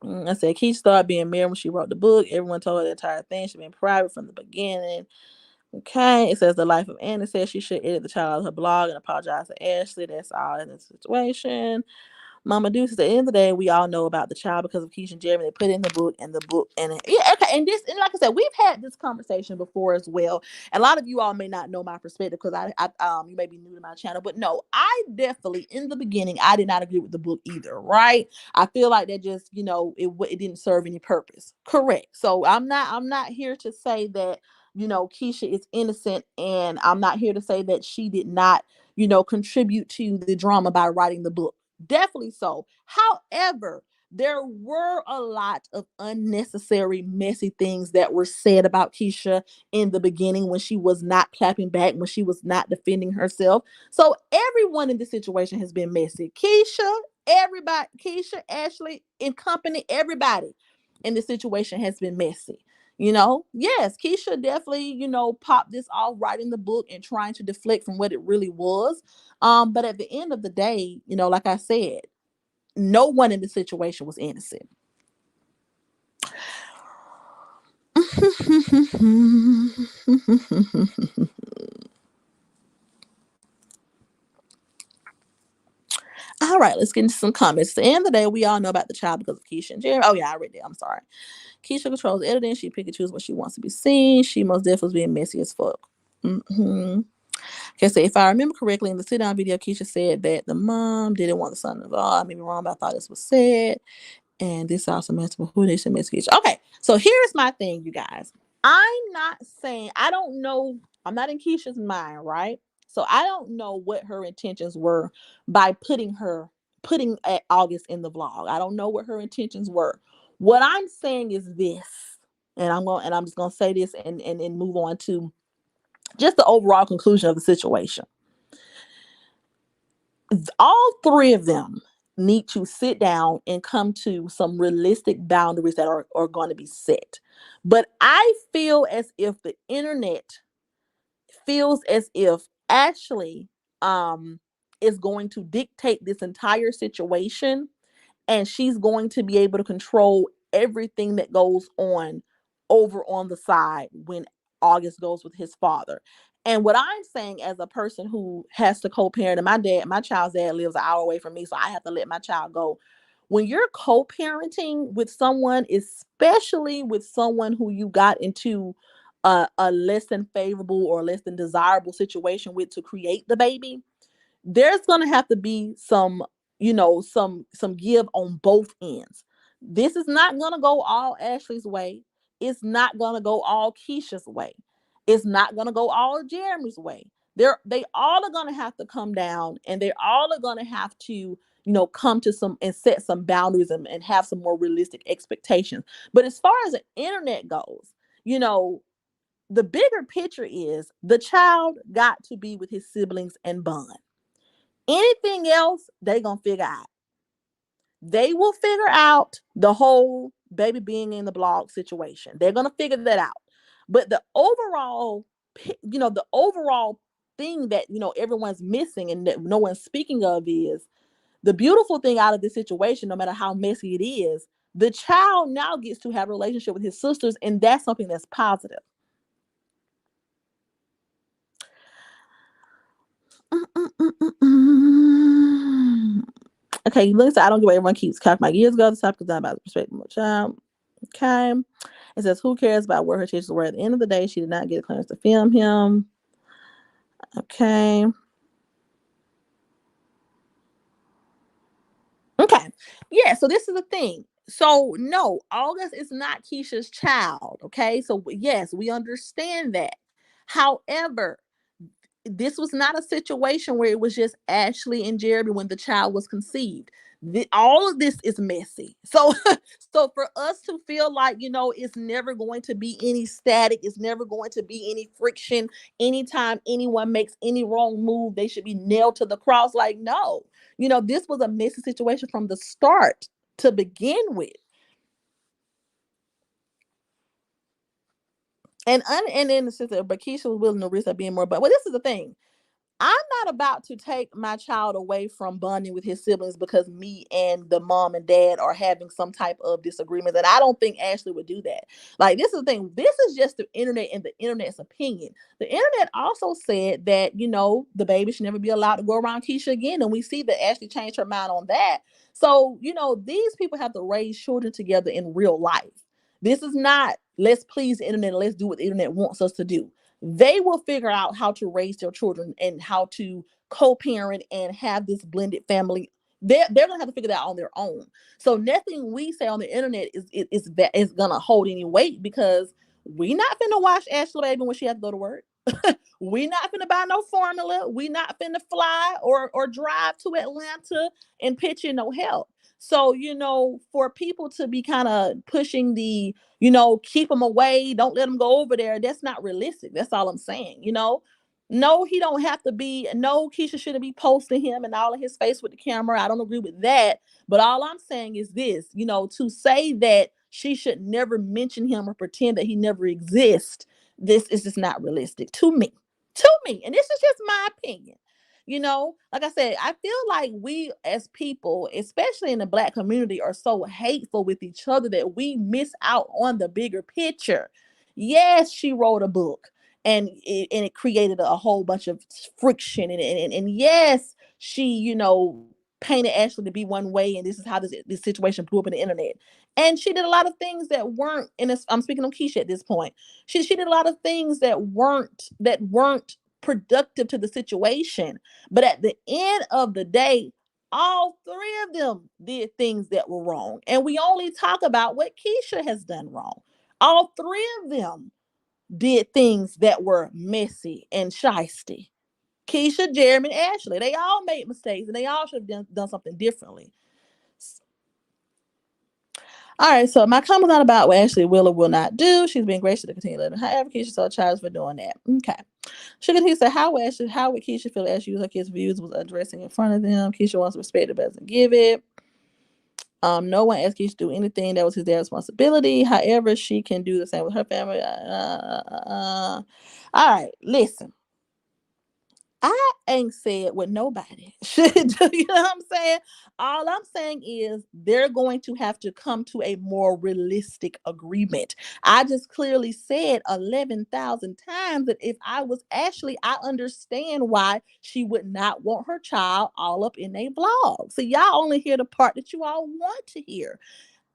I said Keisha started being married when she wrote the book. Everyone told her the entire thing. She'd been private from the beginning. Okay, it says the life of Annie says she should edit the child out of her blog and apologize to Ashley. That's all in the situation. Mama Deuce, at the end of the day, we all know about the child because of Keisha and Jeremy. They put in the book and yeah, okay. And like I said, we've had this conversation before as well. And a lot of you all may not know my perspective because you may be new to my channel, but no, I definitely in the beginning I did not agree with the book either. Right? I feel like that just it didn't serve any purpose. Correct. So I'm not here to say that Keisha is innocent, and I'm not here to say that she did not contribute to the drama by writing the book. Definitely so. However, there were a lot of unnecessary, messy things that were said about Keisha in the beginning when she was not clapping back, when she was not defending herself. So everyone in this situation has been messy. Keisha, Ashley, and company, everybody in this situation has been messy. Yes, Keisha definitely, popped this off writing the book and trying to deflect from what it really was. But at the end of the day, like I said, no one in the situation was innocent. All right, let's get into some comments. At the end of the day, we all know about the child because of Keisha and Jeremy. Oh, yeah, I read that. I'm sorry. Keisha controls editing. She pick and choose what she wants to be seen. She most definitely being messy as fuck. Okay, so if I remember correctly, in the sit-down video, Keisha said that the mom didn't want the son involved. I may be wrong, but I thought this was said. And this also messed with who they should miss Keisha. Okay, so here's my thing, you guys. I'm not saying, I don't know, I'm not in Keisha's mind, right? So I don't know what her intentions were by putting August in the vlog. I don't know what her intentions were. What I'm saying is this, and I'm just gonna say this and move on to just the overall conclusion of the situation. All three of them need to sit down and come to some realistic boundaries that are going to be set. But I feel as if the internet feels as if Ashley is going to dictate this entire situation, and she's going to be able to control everything that goes on over on the side when August goes with his father. And what I'm saying, as a person who has to co-parent, and my child's dad lives an hour away from me, so I have to let my child go. When you're co-parenting with someone, especially with someone who you got into a less than favorable or less than desirable situation with to create the baby, there's going to have to be some give on both ends. This is not going to go all Ashley's way. It's not going to go all Keisha's way. It's not going to go all Jeremy's way. They all are going to have to come down, and they all are going to have to come to some and set some boundaries and have some more realistic expectations. But as far as the internet goes, the bigger picture is the child got to be with his siblings and bond. Anything else, they gonna figure out. They will figure out the whole baby being in the blog situation. They're gonna figure that out. But the overall thing that everyone's missing and that no one's speaking of is the beautiful thing out of this situation. No matter how messy it is, the child now gets to have a relationship with his sisters, and that's something that's positive. Okay, listen, I don't get why everyone keeps cutting my years ago. The topic is not about the perspective of a child. Okay. It says, who cares about where her teachers were? At the end of the day, she did not get a clearance to film him. Okay. Okay. Yeah, so this is the thing. So no, August is not Keisha's child. Okay. So yes, we understand that. However, this was not a situation where it was just Ashley and Jeremy when the child was conceived. All of this is messy. So, so for us to feel like, it's never going to be any static, it's never going to be any friction. Anytime anyone makes any wrong move, they should be nailed to the cross. Like, no, this was a messy situation from the start to begin with. And then the sister, but Keisha was willing to risk her being more. But well, this is the thing. I'm not about to take my child away from bonding with his siblings because me and the mom and dad are having some type of disagreement. And I don't think Ashley would do that. Like, this is the thing. This is just the internet and the internet's opinion. The internet also said that, the baby should never be allowed to go around Keisha again. And we see that Ashley changed her mind on that. So, these people have to raise children together in real life. This is not, let's please the internet and let's do what the internet wants us to do. They will figure out how to raise their children and how to co-parent and have this blended family. They're gonna have to figure that out on their own. So nothing we say on the internet is gonna hold any weight, because we not finna watch Ashley baby when she has to go to work. We not finna buy no formula. We not finna fly or drive to Atlanta and pitch in no help. So, for people to be kind of pushing the, keep them away, don't let them go over there, that's not realistic. That's all I'm saying. No, he don't have to be, no, Keisha shouldn't be posting him and all in his face with the camera. I don't agree with that. But all I'm saying is this, to say that she should never mention him or pretend that he never exists, this is just not realistic to me. To me. And this is just my opinion. Like I said, I feel like we as people, especially in the Black community, are so hateful with each other that we miss out on the bigger picture. Yes, she wrote a book and it created a whole bunch of friction. And yes, she, painted Ashley to be one way. And this is how this situation blew up in the internet. And she did a lot of things that weren't, I'm speaking on Keisha at this point. She did a lot of things that weren't productive to the situation. But at the end of the day, all three of them did things that were wrong. And we only talk about what Keisha has done wrong. All three of them did things that were messy and shisty. Keisha, Jeremy, and Ashley, they all made mistakes and they all should have done something differently. All right, so my comment's not about what Ashley will or will not do. She's been gracious to continue living. However, Keisha so charged for doing that. Okay. Sugar T said, how would Keisha feel as used her kids' views was addressing in front of them? Keisha wants respect, but doesn't give it. No one asked Keisha to do anything. That was his dad's responsibility. However, she can do the same with her family. All right, listen. I ain't said what nobody should do. You know what I'm saying? All I'm saying is they're going to have to come to a more realistic agreement. I just clearly said 11,000 times that if I was Ashley, I understand why she would not want her child all up in a vlog. So y'all only hear the part that you all want to hear.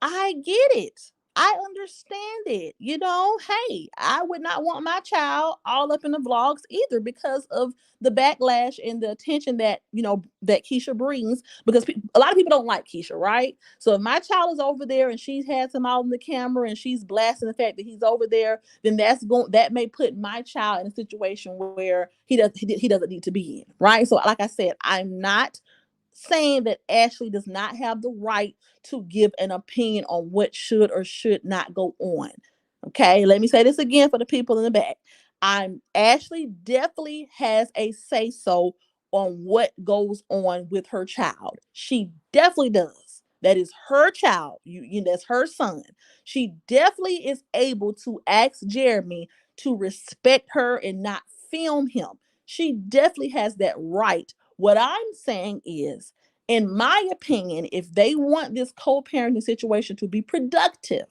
I get it. I understand it. Hey, I would not want my child all up in the vlogs either, because of the backlash and the attention that Keisha brings, because a lot of people don't like Keisha, right? So if my child is over there and she has him out on the camera and she's blasting the fact that he's over there, then that may put my child in a situation where he doesn't need to be in, right? So like I said, I'm not saying that Ashley does not have the right to give an opinion on what should or should not go on. Okay, let me say this again for the people in the back. Ashley definitely has a say so on what goes on with her child. She definitely does. That is her child. That's her son. She definitely is able to ask Jeremy to respect her and not film him. She definitely has that right. What I'm saying is, in my opinion, if they want this co-parenting situation to be productive,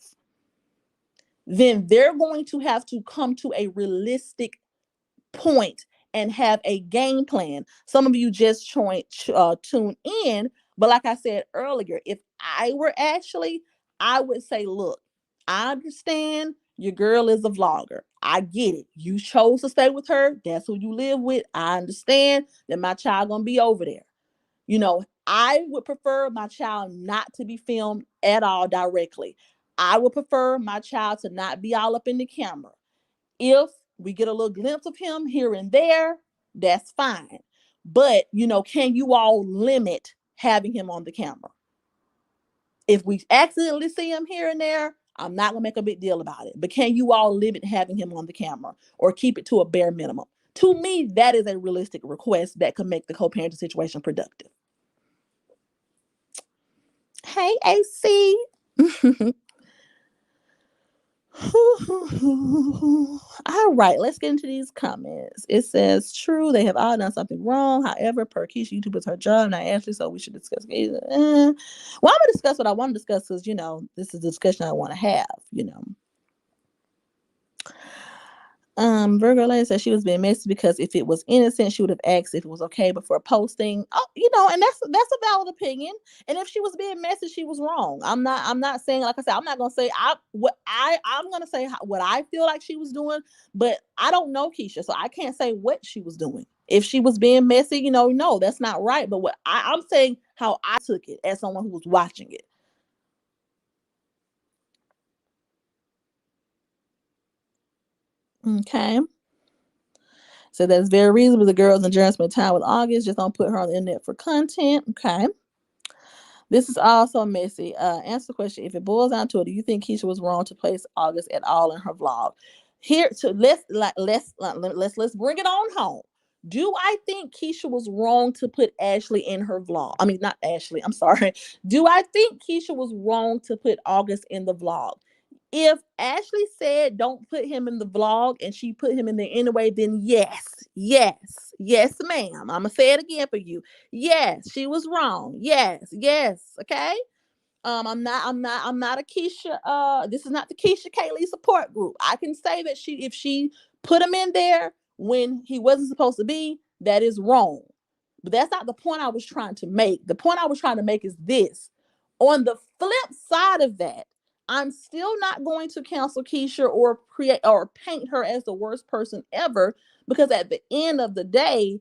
then they're going to have to come to a realistic point and have a game plan. Some of you just tune in, but like I said earlier, if I were Ashley, I would say, look, I understand Your girl is a vlogger. I get it. You chose to stay with her. That's who you live with. I understand that my child gonna be over there. I would prefer my child not to be filmed at all directly. I would prefer my child to not be all up in the camera. If we get a little glimpse of him here and there, that's fine. But, can you all limit having him on the camera? If we accidentally see him here and there, I'm not going to make a big deal about it. But can you all limit having him on the camera or keep it to a bare minimum? To me, that is a realistic request that could make the co-parenting situation productive. Hey, AC. All right, let's get into these comments. It says, true, they have all done something wrong. However, per Keesha, YouTube is her job, not Ashley, so we should discuss. Well, I'm going to discuss what I want to discuss because, this is the discussion I want to have. Virgo Lady said she was being messy because if it was innocent, she would have asked if it was okay before posting. Oh, and that's a valid opinion. And if she was being messy, she was wrong. I'm not saying, like I said, I'm not gonna say I'm gonna say what I feel like she was doing, but I don't know Keesha, so I can't say what she was doing. If she was being messy, no, that's not right. But what I'm saying how I took it as someone who was watching it. Okay. So that's very reasonable. The girls enjoy spend time with August. Just don't put her on the internet for content. Okay. This is also messy. Answer the question. If it boils down to it, do you think Keesha was wrong to place August at all in her vlog? Here to let's bring it on home. Do I think Keesha was wrong to put Ashley in her vlog? I mean, not Ashley. I'm sorry. Do I think Keesha was wrong to put August in the vlog? If Ashley said don't put him in the vlog and she put him in there anyway, then yes, ma'am. I'm gonna say it again for you. Yes, she was wrong. Yes. Okay. I'm not a Keesha. This is not the Keesha Kaylee support group. I can say that if she put him in there when he wasn't supposed to be, that is wrong. But that's not the point I was trying to make. The point I was trying to make is this. On the flip side of that, I'm still not going to cancel Keesha or create or paint her as the worst person ever, because at the end of the day,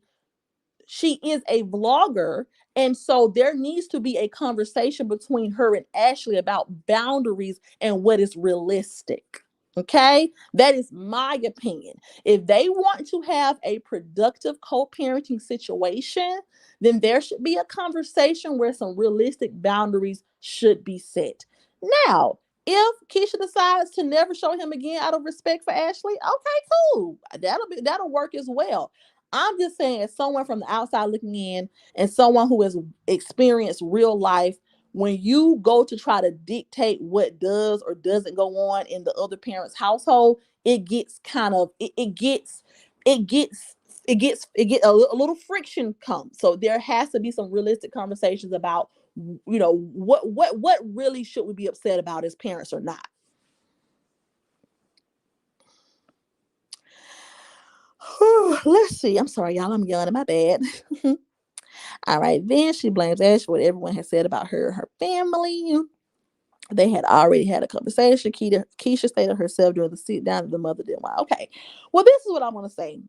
she is a vlogger. And so there needs to be a conversation between her and Ashley about boundaries and what is realistic. Okay, that is my opinion. If they want to have a productive co-parenting situation, then there should be a conversation where some realistic boundaries should be set. Now, if Keesha decides to never show him again out of respect for Ashley, okay, cool. That'll work as well. I'm just saying, as someone from the outside looking in and someone who has experienced real life, when you go to try to dictate what does or doesn't go on in the other parent's household, it gets kind of it get a little friction comes. So there has to be some realistic conversations about what really should we be upset about as parents or not. Let's see. I'm sorry, y'all. I'm yawning. My bad. All right. Then she blames Ash for what everyone has said about her and her family. They had already had a conversation. Keesha stated herself during the sit down that the mother didn't want. Okay. Well, this is what I want to say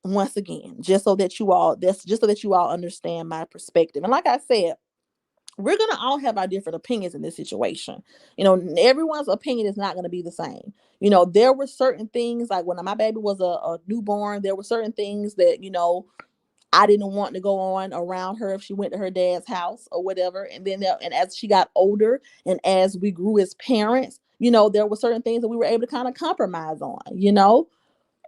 once again, just so that you all understand my perspective. And like I said, we're going to all have our different opinions in this situation. Everyone's opinion is not going to be the same. There were certain things, like when my baby was a newborn, there were certain things that, I didn't want to go on around her if she went to her dad's house or whatever. And then and as she got older and as we grew as parents, there were certain things that we were able to kind of compromise on.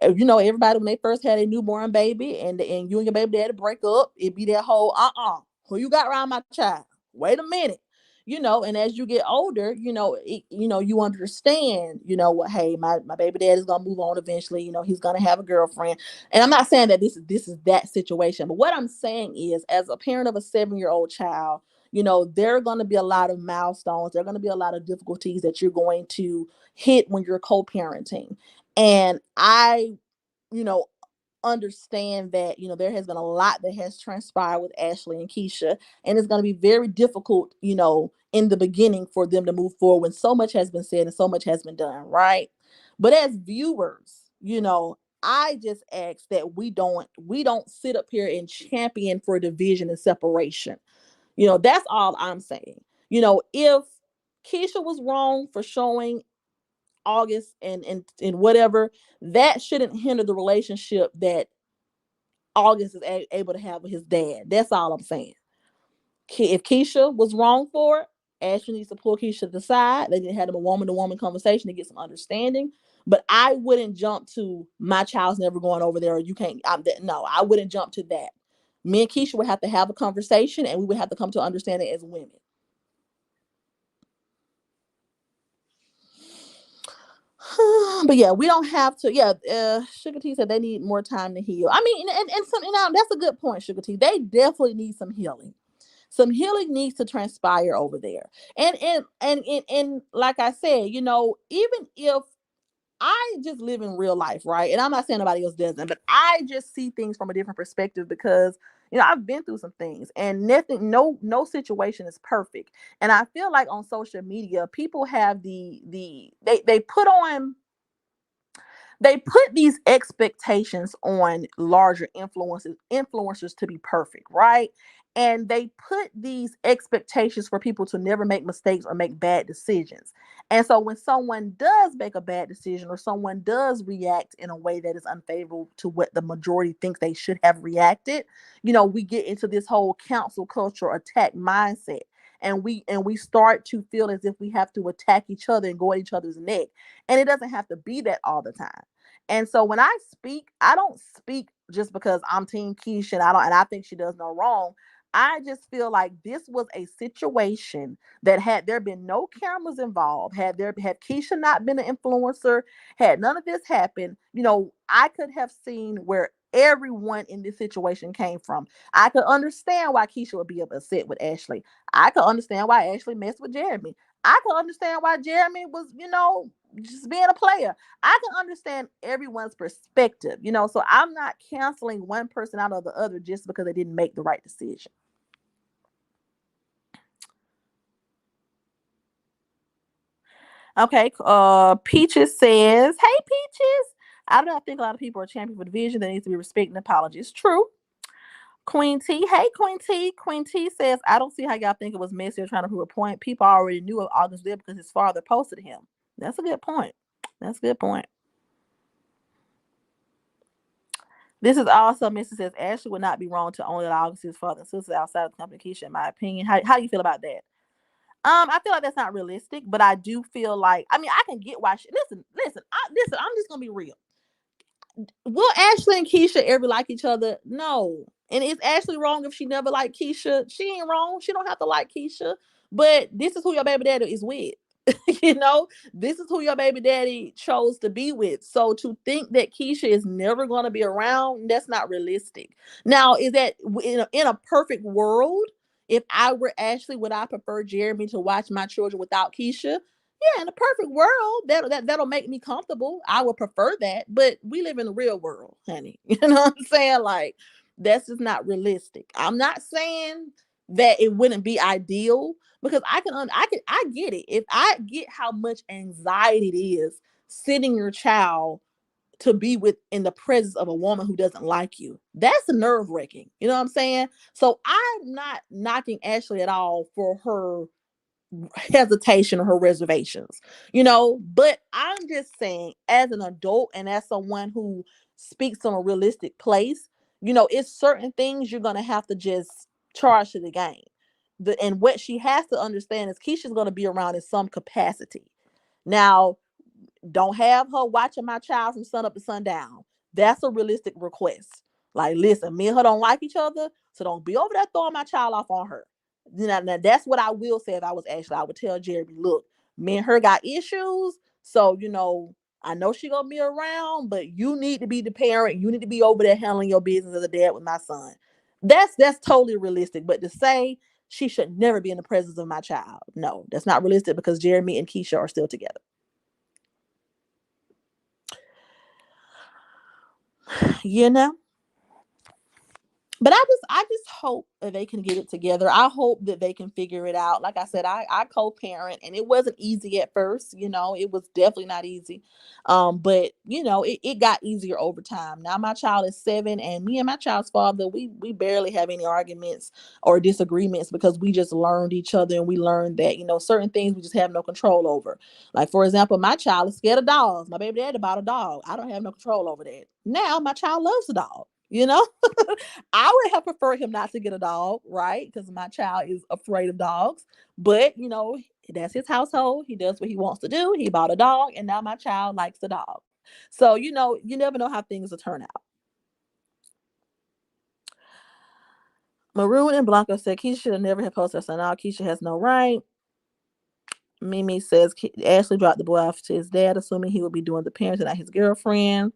Everybody, when they first had a newborn baby and you and your baby daddy break up, it'd be that whole who you got around my child? Wait a minute. And as you get older, you understand, what, hey, my baby dad is gonna move on eventually, he's gonna have a girlfriend. And I'm not saying that this is that situation, but what I'm saying is, as a parent of a 7-year-old child, there are gonna be a lot of milestones, there are gonna be a lot of difficulties that you're going to hit when you're co-parenting. And I, you know, understand that there has been a lot that has transpired with Ashley and Keesha, and it's going to be very difficult in the beginning for them to move forward when so much has been said and so much has been done, right? But as viewers, I just ask that we don't sit up here and champion for division and separation. That's all I'm saying. If Keisha was wrong for showing August and whatever, that shouldn't hinder the relationship that August is able to have with his dad. That's all I'm saying. If Keisha was wrong for it, Ashley needs to pull Keisha to the side. They need to have a woman to woman conversation to get some understanding. But I wouldn't jump to my child's never going over there, or you can't. No, I wouldn't jump to that. Me and Keisha would have to have a conversation, and we would have to come to understanding as women. But yeah, we don't have to. Yeah, Sugar T said they need more time to heal. I mean, and some, that's a good point, Sugar T. They definitely need some healing. Some healing needs to transpire over there. And like I said, even if I just live in real life, right? And I'm not saying nobody else doesn't, but I just see things from a different perspective because I've been through some things, and nothing, no situation is perfect. And I feel like on social media, people have they put these expectations on larger influencers to be perfect, right? And they put these expectations for people to never make mistakes or make bad decisions. And so when someone does make a bad decision, or someone does react in a way that is unfavorable to what the majority thinks they should have reacted, we get into this whole cancel culture attack mindset. And we start to feel as if we have to attack each other and go at each other's neck. And it doesn't have to be that all the time. And so when I speak, I don't speak just because I'm Team Keisha and I think she does no wrong. I just feel like this was a situation that, had there been no cameras involved, had Keisha not been an influencer, had none of this happened, I could have seen where everyone in this situation came from. I could understand why Keisha would be upset with Ashley. I could understand why Ashley messed with Jeremy. I could understand why Jeremy was, just being a player. I can understand everyone's perspective, so I'm not canceling one person out of the other just because they didn't make the right decision. Okay, Peaches says, "Hey Peaches, I don't think a lot of people are champion for division. That needs to be respect and apology. It's true." Queen T, hey Queen T. Queen T says, "I don't see how y'all think it was messy or trying to prove a point. People already knew of August there because his father posted him." That's a good point. That's a good point. This is also Mrs. says Ashley would not be wrong to only allow his father and sister outside of the company, Keisha, in my opinion. How do you feel about that? I feel like that's not realistic, but I do feel like, I mean, I can get why listen, I'm just gonna be real. Will Ashley and Keisha ever like each other? No. And is Ashley wrong if she never liked Keisha? She ain't wrong. She don't have to like Keisha. But this is who your baby daddy is with. This is who your baby daddy chose to be with. So to think that Keisha is never going to be around, that's not realistic. Now, is that in a perfect world, if I were Ashley, would I prefer Jeremy to watch my children without Keisha? Yeah, in a perfect world, that'll make me comfortable. I would prefer that, but we live in the real world, honey. You know what I'm saying? Like, that's just not realistic. I'm not saying that it wouldn't be ideal, because I get it. If I get how much anxiety it is sending your child to be with in the presence of a woman who doesn't like you, that's nerve wracking. You know what I'm saying? So I'm not knocking Ashley at all for her hesitation or her reservations, but I'm just saying, as an adult and as someone who speaks from a realistic place, it's certain things you're going to have to just charge to the game. And what she has to understand is Keisha's going to be around in some capacity. Now, don't have her watching my child from sun up to sundown. That's a realistic request. Like, listen, me and her don't like each other, so don't be over there throwing my child off on her. Now that's what I will say if I was Ashley. I would tell Jeremy, look, me and her got issues, so I know she gonna be around, but you need to be the parent. You need to be over there handling your business as a dad with my son. That's totally realistic. But to say she should never be in the presence of my child, no, that's not realistic, because Jeremy and Keisha are still together. you know But I just hope that they can get it together. I hope that they can figure it out. Like I said, I co-parent, and it wasn't easy at first. It was definitely not easy. But it got easier over time. Now my child is 7, and me and my child's father, we barely have any arguments or disagreements, because we just learned each other, and we learned that certain things we just have no control over. Like, for example, my child is scared of dogs. My baby daddy bought a dog. I don't have no control over that. Now my child loves the dog. I would have preferred him not to get a dog, right? Because my child is afraid of dogs. But, that's his household. He does what he wants to do. He bought a dog, and now my child likes the dog. So, you never know how things will turn out. Maroon and Blanco said Keisha should have never had posted her son out. Keisha has no right. Mimi says Ashley dropped the boy off to his dad, assuming he would be doing the parenting, not his girlfriend.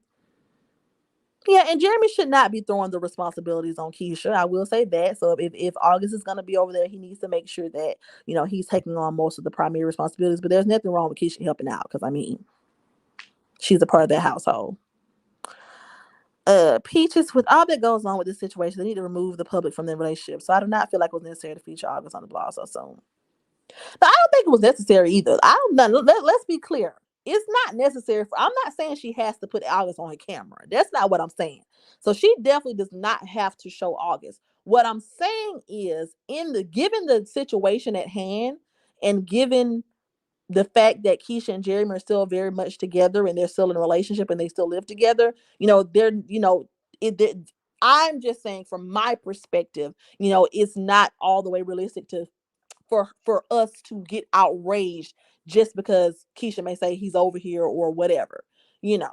Yeah, and Jeremy should not be throwing the responsibilities on Keisha. I will say that. So if August is going to be over there, he needs to make sure that, he's taking on most of the primary responsibilities. But there's nothing wrong with Keisha helping out, because, she's a part of that household. Peaches, with all that goes on with this situation, they need to remove the public from their relationship. So I do not feel like it was necessary to feature August on the blog so soon. But I don't think it was necessary either. I don't know. Let's be clear. It's not necessary. I'm not saying she has to put August on her camera. That's not what I'm saying. So she definitely does not have to show August. What I'm saying is, given the situation at hand, and given the fact that Keisha and Jeremy are still very much together, and they're still in a relationship, and they still live together, I'm just saying, from my perspective, it's not all the way realistic for us to get outraged just because Keisha may say he's over here or whatever, you know.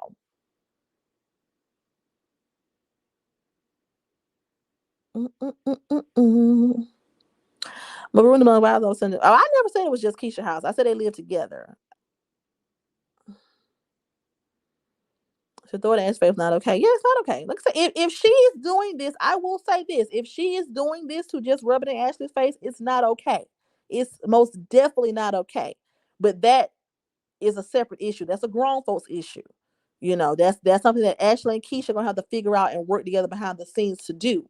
Maroon the Mother, I never said it was just Keisha house. I said they live together. So throw it in his face, not okay. Yeah, it's not okay. Like I said, if she is doing this, I will say this: if she is doing this to just rub it in Ashley's face, it's not okay. It's most definitely not okay. But that is a separate issue. That's a grown folks issue. That's something that Ashley and Keisha are gonna have to figure out and work together behind the scenes to do.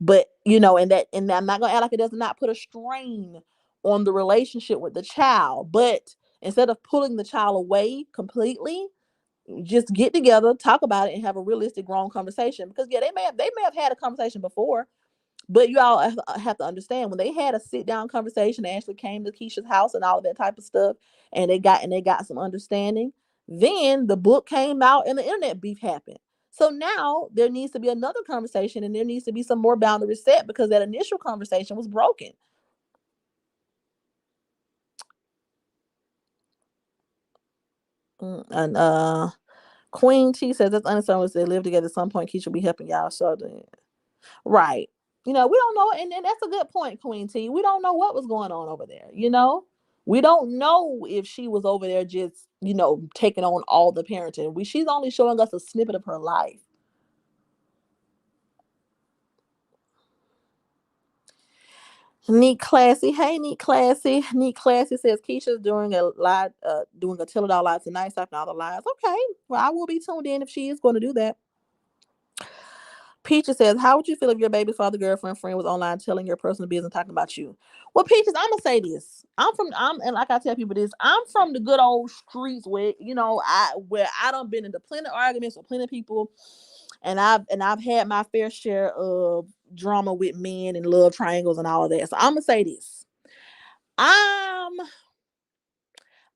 But and I'm not gonna act like it does not put a strain on the relationship with the child. But instead of pulling the child away completely, just get together, talk about it, and have a realistic, grown conversation. Because yeah, they may have had a conversation before, but you all have to understand, when they had a sit down conversation, Ashley came to Keisha's house and all of that type of stuff, and they got some understanding. Then the book came out and the internet beef happened. So now there needs to be another conversation, and there needs to be some more boundaries set, because that initial conversation was broken. And Queen T says that's understandable. They live together at some point. Keisha will be helping y'all. So right. We don't know. And that's a good point, Queen T. We don't know what was going on over there. We don't know if she was over there just, taking on all the parenting. She's only showing us a snippet of her life. Neat Classy. Hey, Neat Classy. Neat Classy says Keisha's doing a live, doing a Tell It All Live tonight, stopping all the lives. Okay. Well, I will be tuned in if she is going to do that. Peaches says, how would you feel if your baby father, girlfriend, friend was online telling your personal business, talking about you? Well, Peaches, I'm gonna say this. And like I tell people this, I'm from the good old streets where, I done been into plenty of arguments with plenty of people, and I've had my fair share of drama with men and love triangles and all of that. So I'm gonna say this. I'm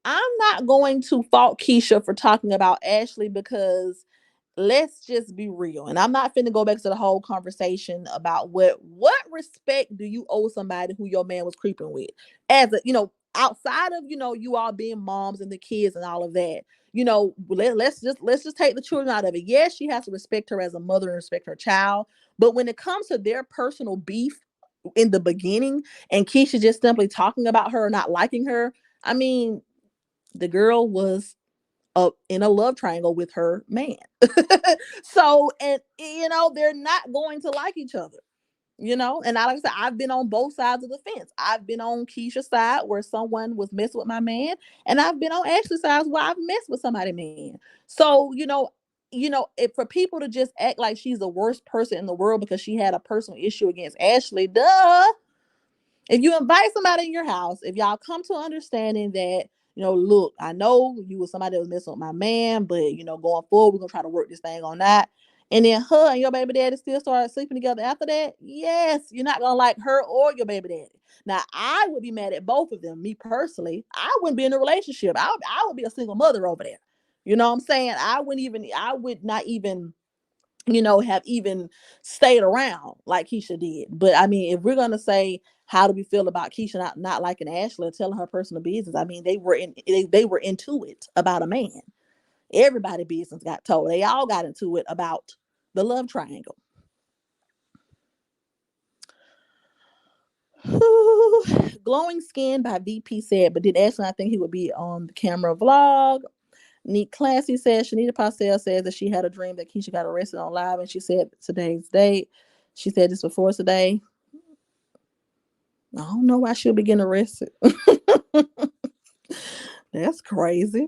I'm not going to fault Keisha for talking about Ashley, because let's just be real. And I'm not finna go back to the whole conversation about what respect do you owe somebody who your man was creeping with, as outside of you all being moms and the kids and all of that. Let's just take the children out of it. Yes, she has to respect her as a mother and respect her child, but when it comes to their personal beef in the beginning, and Keisha just simply talking about her, not liking her, I mean, the girl was in a love triangle with her man. So, and they're not going to like each other. And like I said, I've been on both sides of the fence. I've been on Keisha's side where someone was messing with my man, and I've been on Ashley's side where I've messed with somebody's man. So, for people to just act like she's the worst person in the world because she had a personal issue against Ashley, duh. If you invite somebody in your house, if y'all come to understanding that, look, I know you was somebody that was messing with my man, but going forward, we're gonna try to work this thing on that. And then her and your baby daddy still started sleeping together after that. Yes, you're not gonna like her or your baby daddy. Now, I would be mad at both of them. Me personally, I wouldn't be in a relationship. I would be a single mother over there. You know what I'm saying? I would not even have even stayed around like Keesha did. But I mean, if we're gonna say how do we feel about Keesha not liking Ashley, telling her personal business, I mean, they were into it about a man. Everybody business got told. They all got into it about the love triangle. Glowing skin by VP said, but did Ashley not think he would be on the camera vlog? Neat Classy says, Shanita Pastel says that she had a dream that Keesha got arrested on live, and she said today's date. She said this before today. I don't know why she'll be getting arrested. That's crazy.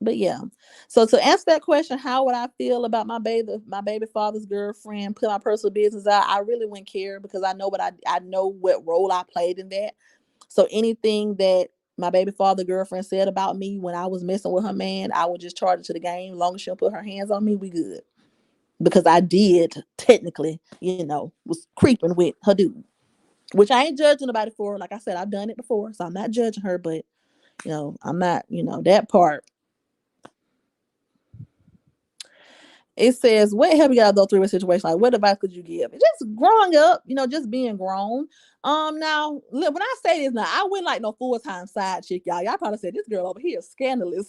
But yeah. So to answer that question, how would I feel about my baby father's girlfriend put my personal business out? I really wouldn't care because I know I know what role I played in that. So anything that my baby father girlfriend said about me when I was messing with her man, I would just charge it to the game. As long as she'll put her hands on me, we good. Because I did technically, was creeping with her dude. Which I ain't judging nobody for. Like I said, I've done it before. So I'm not judging her, but I'm not, that part. It says, what help you guys go through a situation? Like, what advice could you give? Just growing up, just being grown. Now, when I say this now, I wouldn't like no full-time side chick, y'all. Y'all probably said this girl over here is scandalous.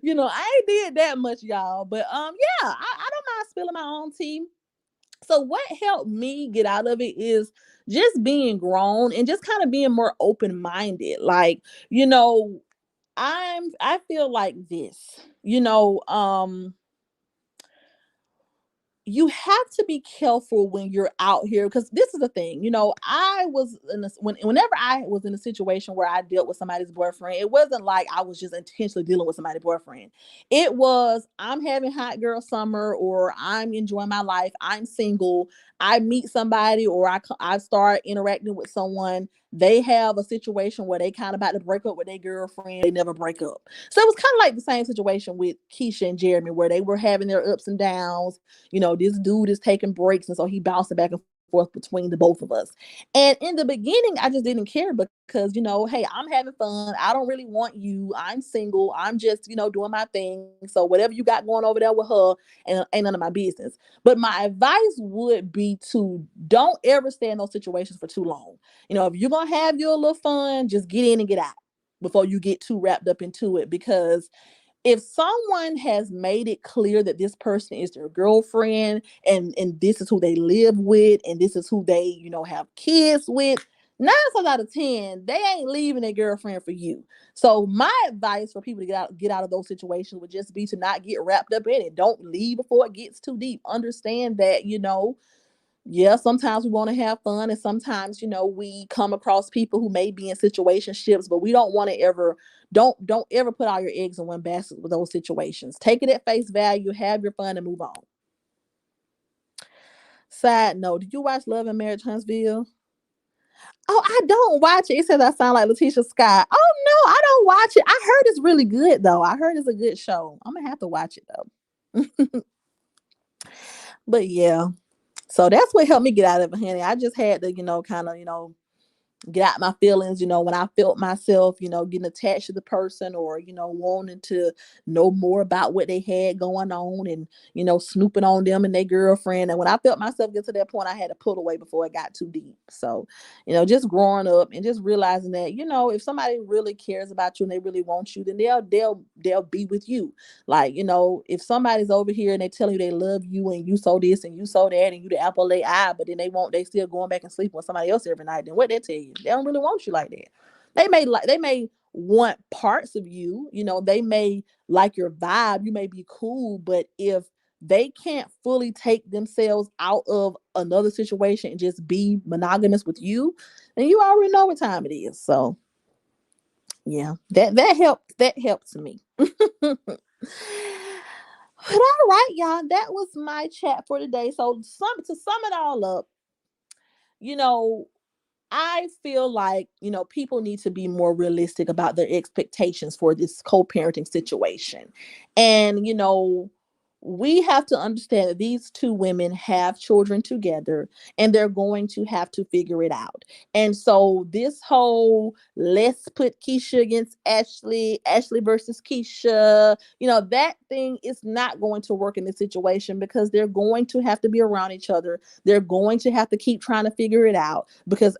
I ain't did that much, y'all. But yeah, I don't mind spilling my own tea. So what helped me get out of it is just being grown and just kind of being more open-minded. Like, I feel like this, you have to be careful when you're out here because this is the thing. I was whenever I was in a situation where I dealt with somebody's boyfriend, it wasn't like I was just intentionally dealing with somebody's boyfriend. It was I'm having hot girl summer, or I'm enjoying my life. I'm single. I meet somebody, or I start interacting with someone. They have a situation where they kind of about to break up with their girlfriend. They never break up. So it was kind of like the same situation with Keesha and Jeremy, where they were having their ups and downs. This dude is taking breaks, and so he bouncing back and forth between the both of us. And in the beginning, I just didn't care because, hey, I'm having fun. I don't really want you. I'm single. I'm just, doing my thing. So whatever you got going over there with her, and ain't none of my business. But my advice would be to don't ever stay in those situations for too long. If you're gonna have your little fun, just get in and get out before you get too wrapped up into it. Because if someone has made it clear that this person is their girlfriend, and this is who they live with, and this is who they have kids with, 9 times out of 10 they ain't leaving their girlfriend for you. So my advice for people to get out of those situations would just be to not get wrapped up in it. Don't leave before it gets too deep. Understand that yeah, sometimes we want to have fun, and sometimes we come across people who may be in situationships, but we don't want to ever don't ever put all your eggs in one basket with those situations. Take it at face value, have your fun, and move on. Side note, did you watch Love and Marriage Huntsville? Oh, I don't watch it. It says I sound like Letitia Scott. Oh no, I don't watch it. I heard it's really good though. I heard it's a good show. I'm gonna have to watch it though. But yeah. So that's what helped me get out of it, honey. I just had to, kind of, get out my feelings, when I felt myself, getting attached to the person, or, wanting to know more about what they had going on, and, snooping on them and their girlfriend. And when I felt myself get to that point, I had to pull away before it got too deep. So, just growing up and just realizing that, if somebody really cares about you and they really want you, then they'll be with you. Like, if somebody's over here and they tell you they love you, and you so this and you so that, and you the apple of their eye, but then they still going back and sleeping with somebody else every night, then what they tell you? They don't really want you like that. They may want parts of you, they may like your vibe, you may be cool, but if they can't fully take themselves out of another situation and just be monogamous with you, then you already know what time it is. So yeah, that helps me. But all right, y'all, that was my chat for today. So to sum it all up, you know, I feel like, people need to be more realistic about their expectations for this co-parenting situation. And, we have to understand that these two women have children together and they're going to have to figure it out. And so this whole let's put Keesha against Ashley, Ashley versus Keesha, that thing is not going to work in this situation because they're going to have to be around each other. They're going to have to keep trying to figure it out because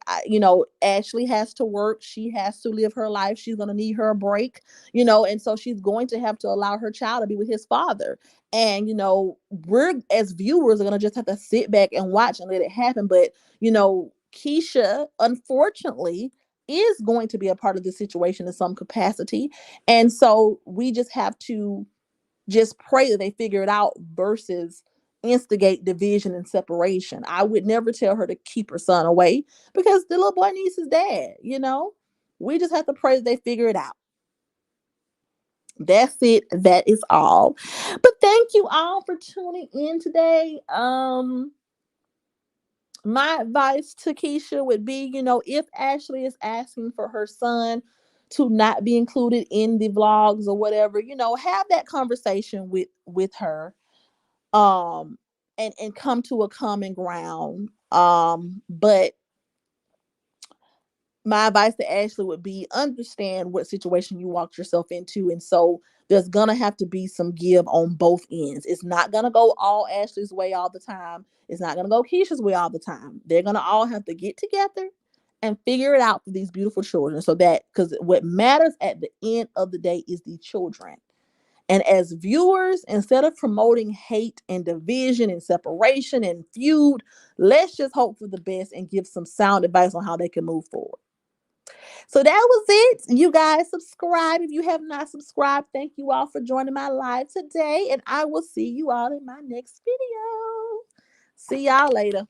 Ashley has to work. She has to live her life. She's going to need her a break, and so she's going to have to allow her child to be with his father. And we're as viewers are going to just have to sit back and watch and let it happen. But Keesha, unfortunately, is going to be a part of this situation in some capacity. And so we just have to just pray that they figure it out versus instigate division and separation. I would never tell her to keep her son away because the little boy needs his dad. We just have to pray that they figure it out. That's it. That is all. But thank you all for tuning in today. My advice to Keesha would be, if Ashley is asking for her son to not be included in the vlogs or whatever, have that conversation with her, and come to a common ground. But my advice to Ashley would be understand what situation you walked yourself into. And so there's going to have to be some give on both ends. It's not going to go all Ashley's way all the time. It's not going to go Keisha's way all the time. They're going to all have to get together and figure it out for these beautiful children. So that, because what matters at the end of the day is the children. And as viewers, instead of promoting hate and division and separation and feud, let's just hope for the best and give some sound advice on how they can move forward. So that was it. You guys subscribe if you have not subscribed. Thank you all for joining my live today. And I will see you all in my next video. See y'all later.